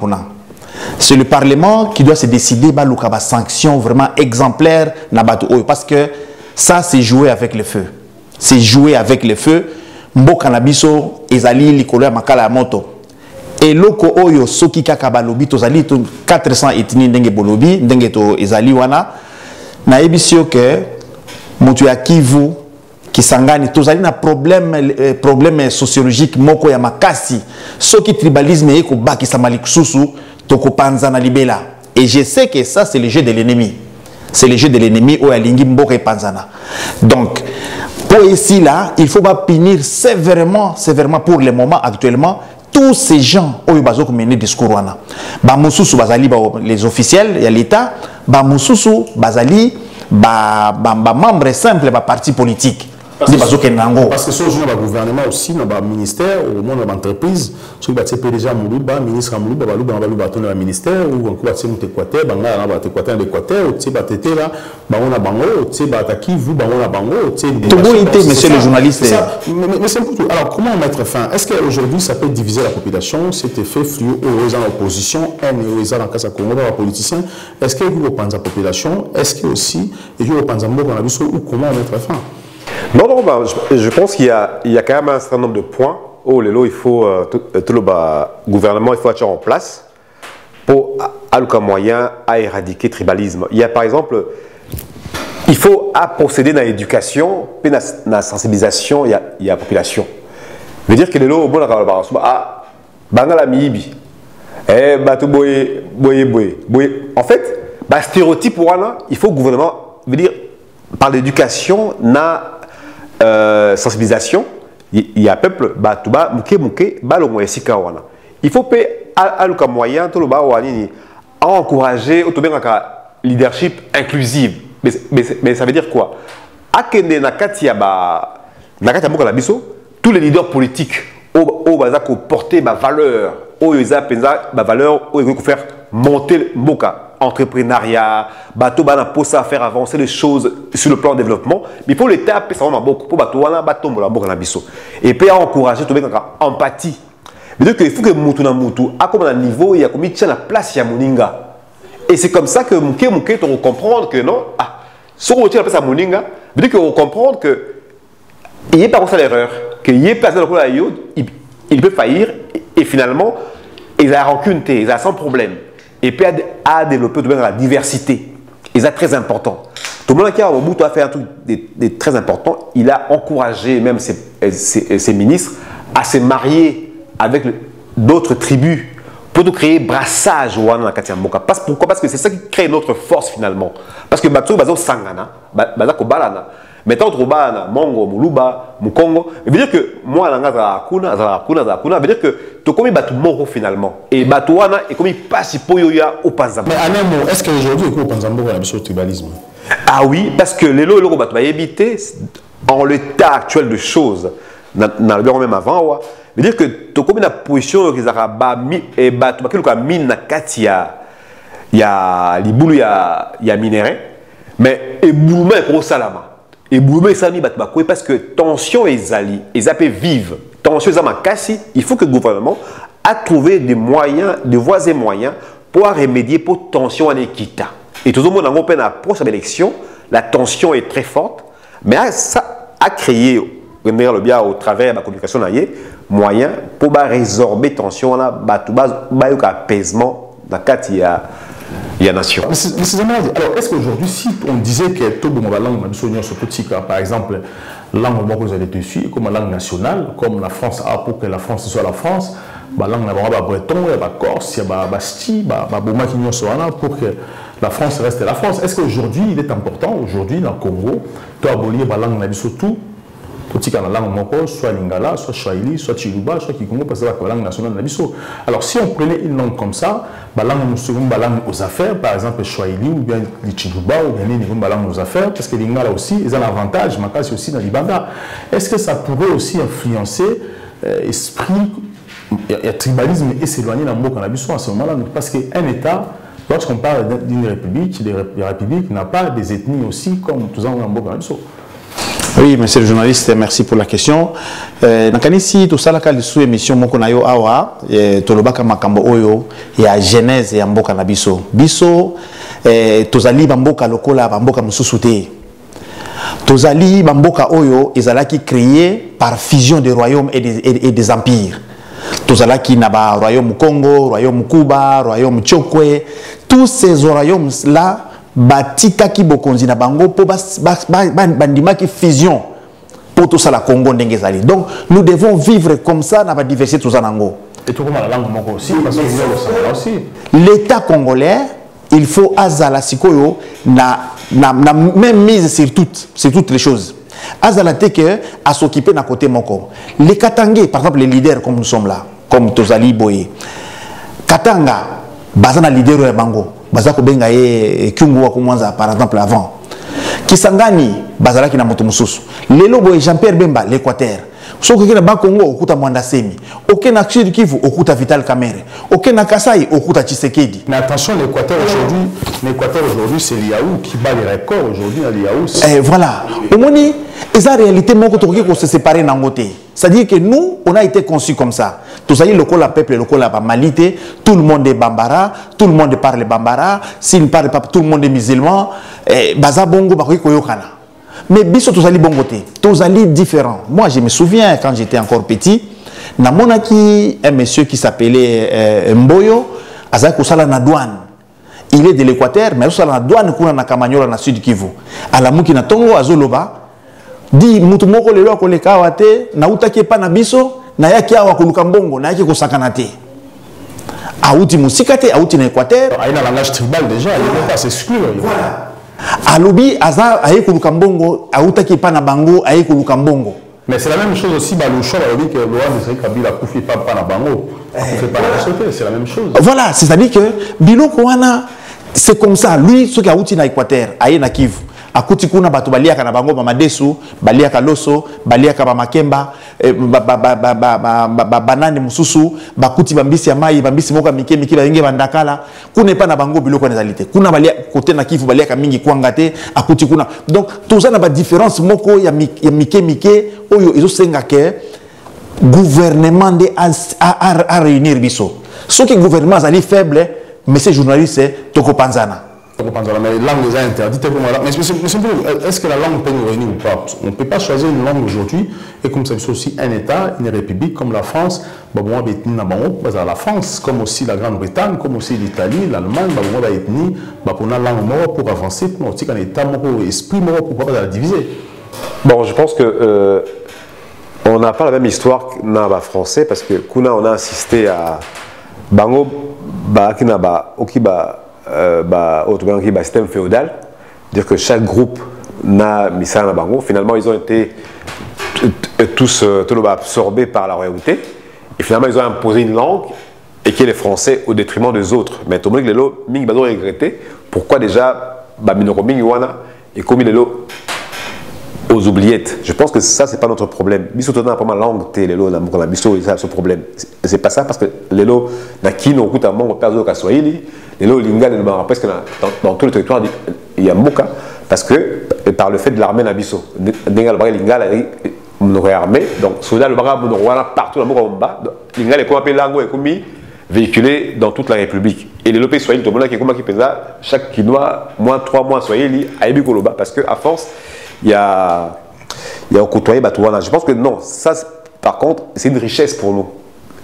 C'est le parlement qui doit se décider bah sanction vraiment exemplaire parce que ça c'est jouer avec le feu. C'est jouer avec le feu. Mboka na biso ezali likolo ya makala ya moto. Et loko oyo soki kaka balobi tozali 400 etni ndenge bolobi ndenge to ezali wana na ebisio ke mutu ya Kivu kisangani tozali na problème sociologique moko ya makasi soki tribalisme eko bakisa malikususu toko panza na libela. Et je sais que ça c'est le jeu de l'ennemi. C'est le jeu de l'ennemi oyo alingi mboka e panzana. Donc pour ici là, il faut pas punir sévèrement pour le moment actuellement tous ces gens qui ont mené discours wana. Ba mususu bazali les officiels, il y a l'État, ba mususu bazali membre simple ba parti politique. Parce que ce jour le gouvernement aussi dans le ministère au monde de l'entreprise, ceux qui ont déjà Moulouba, ministre Moulouba, Balouba, ministère ou encore Équateur, Bangala, Équateur, Équateur, tu sais, Batété là, Bangona Bango, tu sais, Bataki, vous, Bangona Bango, tu sais. Tout le monde était, monsieur le journaliste. Mais c'est tout. Alors, comment mettre fin? Est-ce qu'aujourd'hui, ça peut diviser la population? Cet effet fluo, aux opposition, aux dans Casa Congo, aux politiciens. Est-ce qu'il y a la population? Est-ce qu'il y a aussi, il y a ou comment mettre fin? Non, je pense qu'il y a quand même un certain nombre de points où il faut tout le gouvernement il faut être en place pour avoir moyen à éradiquer le tribalisme. Il y a par exemple, il faut procéder dans l'éducation, dans la sensibilisation, il y a la population. Je veux dire que les lots, Bangala Miibi, en fait, stéréotype, il faut le gouvernement, veut dire, par l'éducation, sensibilisation, il y a peuple, il faut payer moyen à encourager le leadership inclusif. Mais ça veut dire quoi? Tous les leaders politiques ont porté ma valeur, ils faire monter le Moka. Entrepreneuriat, bateau bana pour ça faire avancer les choses sur le plan de développement, mais il faut l'État ça va beaucoup pour bateau wana bateau la boka na biso et puis encourager tout bien empathie. Mais donc il faut que mutu na mutu à comme un niveau il y a comme tient la place ya moninga. Et c'est comme ça que muke tu comprendre que non si on tient la place à moninga, veut dire que on comprendre que il y a pas ça l'erreur, qu'il y a place dans le il peut faillir et finalement ils a rancune, ils a sans problème. Et puis à développer la diversité. Et c'est très important. Tout le monde qui a fait un truc de très important. Il a encouragé même ses ministres à se marier avec d'autres tribus pour créer brassage au Katia Mboka. Pourquoi? Parce que c'est ça qui crée notre force finalement. Parce que Batso Bazo Sangana, Bazako Balana. Maintenant, Trobana, Mongo, Muluba, Mukongo, ça veut dire que moi, ça veut dire que tu as commis Batu Moro finalement. Et Batouana est commis pas si Poyoya au Panzambo. Mais à un mot, est-ce qu'aujourd'hui, au Panzambo, il y a un tribalisme? Ah oui, parce que les lots, ils vont éviter, en l'état actuel de choses, dans le bureau même avant, veut dire que tu as commis la position qu'ils ont et Batu, mine na Katia, il y a Liboulou, il y a minerai, mais et Boulouma est gros salama. Et Boulomé Sani Batbakoué parce que tension est zali, et zappé vive, tension est zamakasi, il faut que le gouvernement a trouvé des moyens, des voies et moyens pour remédier pour tension en équita. Et tout le monde a une open approche à l'élection, la tension est très forte, mais ça a créé, le bien au travers de la communication, moyen pour résorber tension, apaisement dans le cas il y a nation. Alors, est-ce qu'aujourd'hui, si on disait que tout le monde a langue, par exemple, langue que vous allez dessus, comme la langue nationale, comme la France a pour que la France soit la France, la langue breton, la corse, la basti, la boma qui pour que la France reste la France. Est-ce qu'aujourd'hui, il est important, aujourd'hui, dans le Congo, de abolir la langue surtout la langue moko, soit lingala, soit swahili, soit chiluba, soit kikongo, parce que c'est la langue nationale de la biso. Alors si on prenait une langue comme ça, la langue aux affaires, par exemple swahili ou bien le chiluba ou bien la langue aux affaires, parce que lingala aussi, ils ont l'avantage, mais aussi dans l'Ibanda. Est-ce que ça pourrait aussi influencer l'esprit y a tribalisme et s'éloigner dans le cannabis à ce moment-là. Parce qu'un État, lorsqu'on parle d'une république, la république n'a pas des ethnies aussi comme tous les dans le cannabis. Oui, monsieur le journaliste, merci pour la question. Nakanisi, tout ça, la sous émission Mokonayo Awa, Tolobaka Makambo Oyo, il y a Genèse et Amboka Nabiso. Biso, Tozali Bamboka Lokola, Bamboka Mususute. Tozali Bamboka Oyo, Ezalaki créé par fusion des royaumes et des empires. Tozalaki Naba, royaume Congo, royaume Kuba, royaume Tchokwe, tous ces royaumes-là, batika ki bokonzi na bango po bandima ki fusion pour tout ça la Congo ndengezali. Donc nous devons vivre comme ça dans la diversité tout ça nango. Et tout comme la langue moko aussi parce que aussi l'État congolais, il faut azala sikoyo na même mise sur toutes les choses. Azala teke à s'occuper na côté moko. Les Katangais par exemple les leaders comme nous sommes là, comme Tozali Boye. Katanga bazana leader ya bango. Bazako benga Kyungu wa kumwanza par exemple avant. Kisangani bazalaki na moto mususu. Lelo boye Jean-Pierre Bemba l'Équateur. Soko kina ba Congo okuta Mwanda Semi. Oké na Sud Kivu okuta Vital Kamerhe. Oké na Kasai okuta Tshisekedi. Mais attention, l'Équateur aujourd'hui c'est l'Iaou qui bat les records aujourd'hui à l'Iaou. Voilà. Au moni, et en réalité mon côté qu'on se séparer nangote. C'est-à-dire que nous on a été conçus comme ça. Tout ça, le peuple, le Malité, tout le monde est Bambara, tout le monde parle Bambara, s'il ne parle pas, tout le monde est musulman, Baza Bongo, Bakoui Koyokana. Mais biso tout ça, bongoté, tout ça, différent. Moi, je me souviens, quand j'étais encore petit, na monaki, un monsieur qui s'appelait Mboyo, Azak Osala na douane. Il est de l'Équateur, mais Osala na douane, kuna na Kamanyola na Sud Kivu. À la Mouki na Tongo, Azoloba, dit, Moutumoko le loi koleka wate, na utake pa na biso, na yaki awa kuluka mbongo na yaki kosakana te auti musika te auti na Équateur a un langage tribal déjà il ne peut pas s'exclure voilà alobi aza aye kuluka mbongo autaki pa na bango aye kuluka mbongo mais c'est la même chose aussi le choix alobi que Laurent Desiré Kabila kufi pas na bango fait pas la sauter c'est la même chose voilà c'est-à-dire que biloko wana c'est comme ça lui ce qui a outi na Équateur aye na Kivu akuti kuna bato baliaka na bango Madesu baliaka loso baliaka ba makemba banane mususu bakuti bambisi ya mai bambisi moka mike bayenge bandakala kuna pa na bango biloko nezalité kuna balia côté na Kivu baliaka mingi kwanga te akuti kuna donc tout ça na ba différence moko ya mike oyo ezo senga ke gouvernement de à réunir biso ce qui gouvernement ali faible mais ces journalistes toko panzana. Mais les langues sont interdites. Mais est-ce que la langue peut nous réunir ou pas? On ne peut pas choisir une langue aujourd'hui. Et comme ça, c'est aussi un État, une république comme la France. La France, comme aussi la Grande-Bretagne, comme aussi l'Italie, l'Allemagne, pour la langue pour avancer, pour un État, pour esprit, pour la diviser. Bon, je pense que on n'a pas la même histoire que les Français parce que on a assisté à Bango, système féodal, dire que chaque groupe n'a mis ça dans bango. Finalement, ils ont été tous absorbés par la royauté et finalement ils ont imposé une langue et qui est les Français au détriment des autres. Mais tout le monde a regretté pourquoi déjà et comme il est aux oubliettes. Je pense que ça c'est pas notre problème. Biso n'a pas ma langue té lelo na mukona biso ça ce problème. C'est pas ça parce que lelo na kino okuta mongo perzo ka swahili, lelo lingala na presque dans tout le territoire il y a muka parce que par le fait de l'armée na biso. Dengal ba lingala mon armée donc soldats le bara mon roi partout dans muka lingala est comme appelé langue et comme véhiculé dans toute la République. Et les lopés swahili tout le monde qui comme qui pesa chaque quinoa moins 3 mois swahili a ebi koloba parce que à force il y a côtoyé Batouana. Je pense que non, ça par contre c'est une richesse pour nous.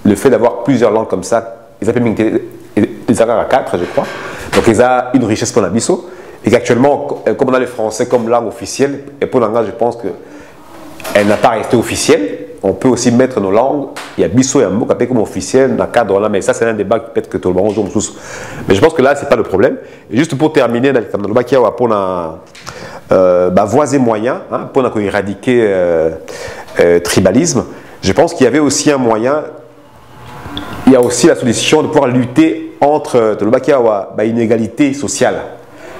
Le fait d'avoir plusieurs langues comme ça, ils appellent des à 4 je crois. Donc ils ont une richesse pour la biso. Et qu'actuellement, comme on a les français comme langue officielle, et pour l'anglais je pense qu'elle n'a pas resté officielle. On peut aussi mettre nos langues, il y a biso et un mot comme officiel dans le cadre là, mais ça c'est un débat peut-être que tout le monde joue tous. Mais je pense que là c'est pas le problème. Et juste pour terminer, dans le débat qu'il y a pour voies et moyens pour éradiquer tribalisme, je pense qu'il y avait aussi un moyen, il y a aussi la solution de pouvoir lutter entre l'inégalité sociale.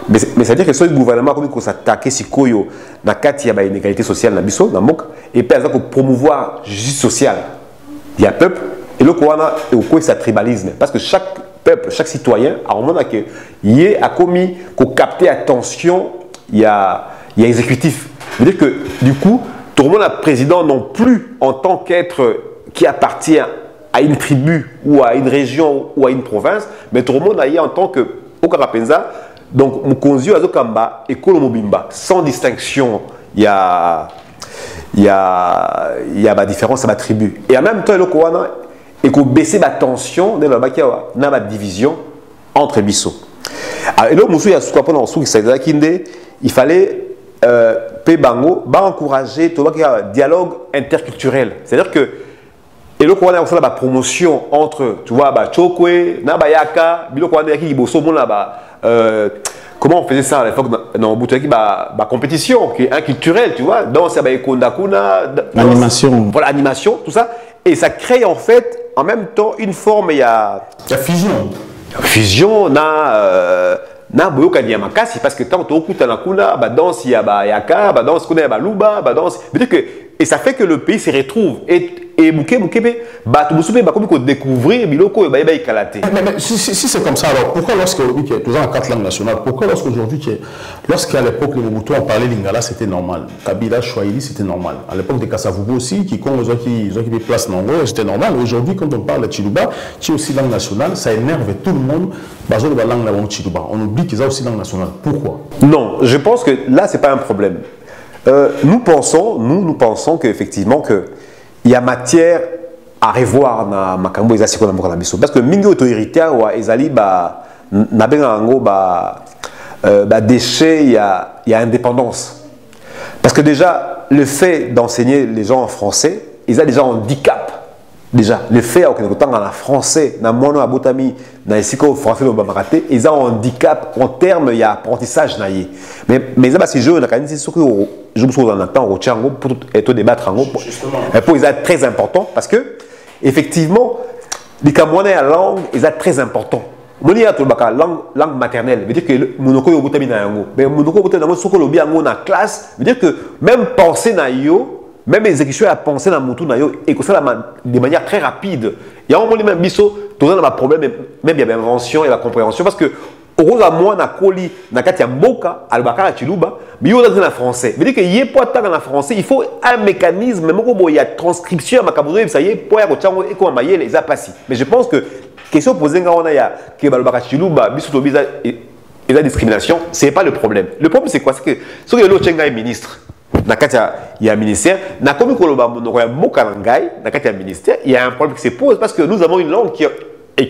Mais c'est-à-dire que ce gouvernement comme il s'attaque si koyo na kati ya inégalité sociale na biso na mok et puis pour promouvoir justice sociale. Il y a peuple et le Kouana et au quoi ça tribalisme parce que chaque peuple, chaque citoyen a un moment que y a commis qu'on capter attention il y a exécutif. C'est-à-dire que du coup tout le monde a président non plus en tant qu'être qui appartient à une tribu ou à une région ou à une province, mais tout le monde a en tant que au Karapenza, donc Mukonzi Azokamba et Kolomobimba, sans distinction, il y a ma différence à ma tribu. Et en même temps, le Kouana, et qu'on baisse la tension dans la division entre Bisso. Et là, il fallait encourager un dialogue interculturel. C'est-à-dire que et le Kouana a fait la promotion entre, tu vois, Chokwe, Nabayaka, comment on faisait ça à l'époque dans Boutaki, compétition qui est inculturelle, tu vois, danse, animation. Voilà, animation, tout ça. Et ça crée en fait, en même temps, une forme, il y a fusion. Fusion, na boyoka ni makasi parce que tant au kuta na kuna danse ya yaka danse kuna ya luba danse et ça fait que le pays se retrouve et mukebe batumsupe ba comme découvrir biloko ba ikalate. Mais si c'est comme ça alors pourquoi lorsque tu es en 4 langues nationales pourquoi lorsqu'aujourd'hui lorsqu'à l'époque les Mobutu ont parlé lingala c'était normal, Kabila Swahili c'était normal, à l'époque des Kasavubu aussi qui ont des places nango c'était normal. Aujourd'hui quand on parle de Chiluba qui est aussi langue nationale ça énerve tout le monde bazo de la langue la Chiluba on oublie qu'ils ont aussi langue nationale. Pourquoi? Non, je pense que là c'est pas un problème. Nous pensons qu'effectivement il y a matière à revoir dans Makambo Ezasi qu'on a parce que mingi autorité ou Ezali na bengango déchet il y a indépendance parce que déjà le fait d'enseigner les gens en français ils ont déjà un handicap. Déjà, le fait que nous sommes en français, dans mono abotami, dans les français de Bamaraté, ils ont un handicap en termes d'apprentissage. Mais ça, c'est je me suis dans le temps au Tchango pour tout débattre en gros. Pour ils sont très important parce que effectivement, les Camerounais à langue, ils sont très important. Mon langue maternelle, veut dire que monoko yobotami na yango. Mais monoko yobotami na yango soko lobi yango na classe, veut dire que même penser na yo même l'exécution à penser dans mon tour et que ça de manière très rapide. Il y a un moment même biso, tout ça a problème même il y a l'invention et la compréhension parce que au rose à moi na koli na katia mboka albaka la chiluba mais yo dans français. Veut dire que yé pas tant dans français, il faut un mécanisme même quand il y a transcription à Cameroun ça y est pour y a et comment mailler les apassi. Mais je pense que question posée nga on a ya que albaka chiluba biso to biza et la discrimination, c'est pas le problème. Le problème c'est quoi? C'est que ce que le Tchenga est ministre il y a un ministère, il y a un problème qui se pose parce que nous avons une langue qui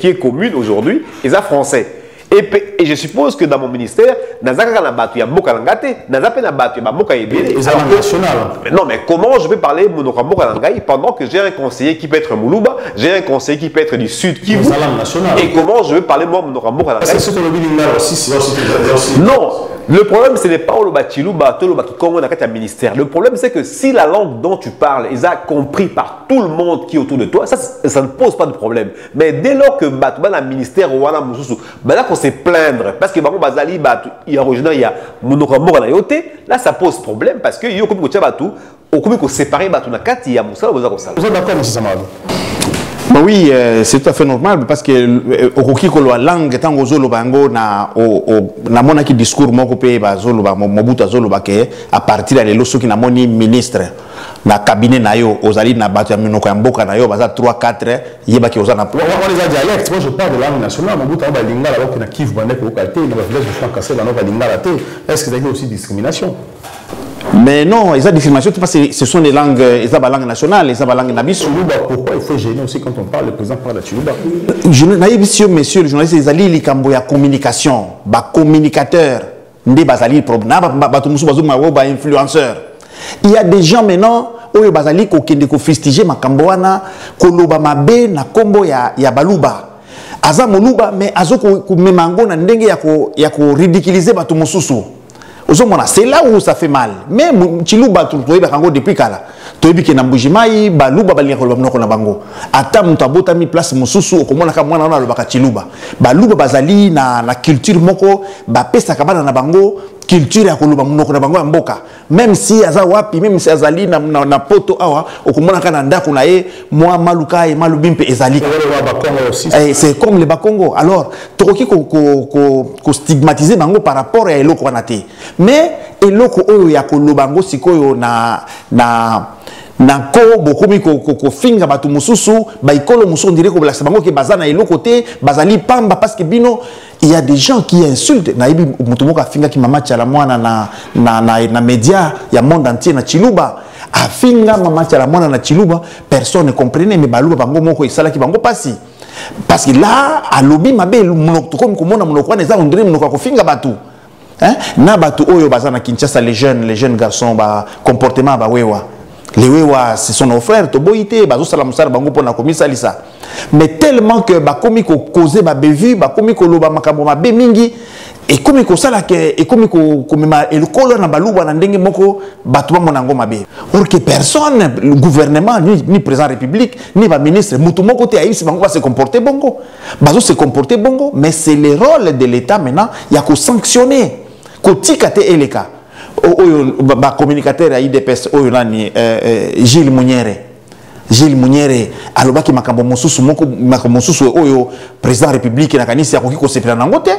est commune aujourd'hui, et c'est français. Et je suppose que dans mon ministère, il y a non, mais comment je vais parler pendant que j'ai un conseiller qui peut être Moulouba, j'ai un conseiller qui peut être du Sud Kivu, et comment je vais parler moi non, le problème ce n'est pas le Bachilouba, le ministère. Le problème c'est que si la langue dont tu parles est compris par tout le monde qui est autour de toi, ça ne pose pas de problème. Mais dès lors que le ministère ou là qu'on se plaindre parce que il y a originaire il y a là ça pose problème parce que yo comme ko séparer na kati ya musala boza ko sala. Vous êtes d'accord monsieur Samadou? Oui, c'est tout à fait normal parce que au la langue tango zolo bango na mona ki discours moko pe ba zolo ba Mobutu zolo ba ke à partir de loso ki na moni ministre na cabinet na yo ozali na batu ya minoko ya mboka na yo baza 3 4 yeba ki ozana on les a dialecte. Moi je parle de langue nationale Mobutu ba lingala alors que na Kivu bande ko kalté na ba village de Francais ba no ba lingala té. Est-ce que ça y a aussi discrimination? Mais non, ils ont discrimination parce que ce sont des langues, ils ont la langue nationale, ils ont la langue nabiso. Pourquoi il faut gêner aussi quand on parle, le président parle de Chiluba? Monsieur le journaliste, ils ont dit qu'il y a communication, communicateur, influenceur. Il y a des gens maintenant, où bazali ko kende ko fustiger makamboana, ko loba mabe na kombo ya baluba. Aza moluba mais azo ko memango na ndenge ya ko ridiculiser batu mususu. C'est là où ça fait mal. Mais Chiluba depuis kala. Toyebi ke na Mbujimai baluba balinga ko lobno ko na bango. Ata mutu abota mi place mususu okomona ka mwana na lobaka Chiluba. Baluba bazali na culture moko ba pesa kabana na bango culture ya koloba monoko na bango ya mboka. Même si aza wapi, même si azali na poto awa, okomona kana ndako na ye, moi maluka et malubimpe ezali. C'est comme les Bakongo. Alors, tokoki ko stigmatiser bango par rapport à eloko wana te. Mais eloko oyo ya koloba bango sikoyo na ko bokomi ko finga batu mususu ba ikolo mususu ndire ko blasa bango ke bazana eloko te bazali pamba parce que bino il y a des gens qui insultent na ibi mutu moko afinga ki mama tchala mwana na média ya monde entier na Chiluba afinga mama tchala mwana na Chiluba personne ne comprenait mais baluba bango moko isala ki bango pasi parce que là alobi mabe monoko comme komona monoko na za ondire monoko ko finga batu hein na batu oyo bazana Kinshasa les jeunes garçons ba comportement ba wewa. Les Wewa, ce sont nos frères, Toboïté, Bazo Salamoussar, Bango Pona Komisa Lisa. Mais tellement que Bakomi ko cause ba bevu, Bakomi ko loba makabo ma bemingi, et komi ko sala ke, et komi ko mema et le kolo na baluba na ndenge moko, batuma monango mabe. Or que personne, le gouvernement, ni président de la République, ni ba ministre, mutumo kote aïs, Bango va se comporter bongo. Bazo se comporter bongo, mais c'est le rôle de l'État maintenant, il y a qu'à sanctionner, qu'au tikate eleka. Ba communicateur à IDPS oyo nani Gilles Mouniere alobaki makambo mosusu moko makambo mosusu oyo président de la République na kanisi akoki ko sepela nango te.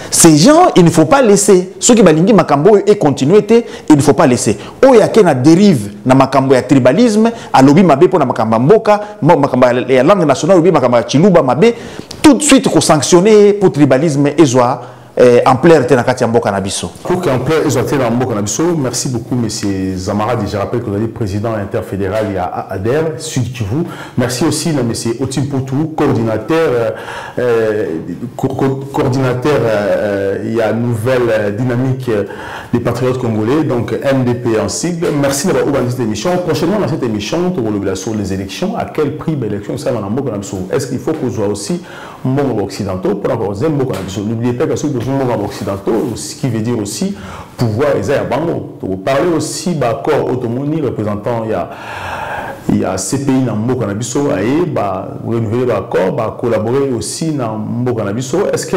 Ces gens il ne faut pas laisser ceux qui balingi makambo et continuer te il ne faut pas laisser oyo akena dérive na makambo ya tribalisme alobi mabe po na makambo mboka makambo ya langue nationale obi makambo ya Chiluba mabe tout de suite ko sanctionner pour tribalisme ezwa ampleur tenakati ya mboka na biso. Pour que ampleur ezate na mboka na biso, merci beaucoup monsieur Zamaradi, je rappelle que vous êtes président interfédéral à ADER Sud Kivu. Merci aussi à monsieur Otim Poutou, coordinateur il y a nouvelle dynamique des patriotes congolais, donc MDP en sigle. Merci d'avoir ouvert cette émission. Prochainement dans cette émission, on va sur les élections. À quel prix l'élection ça va dans mboka na biso? Est-ce qu'il faut qu'on soit aussi mboka occidentaux pour avoir mboka na biso? N'oubliez pas que ceux qui sont occidentaux, ce qui veut dire aussi pouvoir les aider à bango. Vous parlez aussi d'accord autonomie représentant il y a CPI dans Mboka na biso renouveler l'accord, collaborer aussi dans Mboka na biso. Est-ce que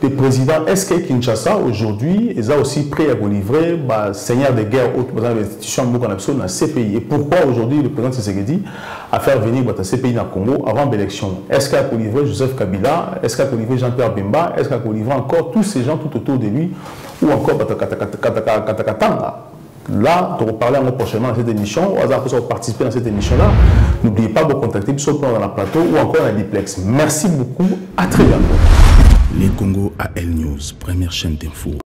le président, est-ce que Kinshasa aujourd'hui est aussi prêt à livrer seigneur de guerre aux institutions Mboka na biso dans CPI? Et pourquoi aujourd'hui le président Tshisekedi a fait venir la CPI dans le Congo avant l'élection? Est-ce qu'il a livré Joseph Kabila? Est-ce qu'il a livré Jean-Pierre Bemba? Est-ce qu'il a livré encore tous ces gens tout autour de lui? Ou encore Katakatanga? Là, on va parler prochainement dans cette émission. Pour participer dans cette émission-là, n'oubliez pas de contacter soit dans la plateau ou encore dans Diplex. Merci beaucoup. À très bientôt. Les Congo AL News, première chaîne d'info.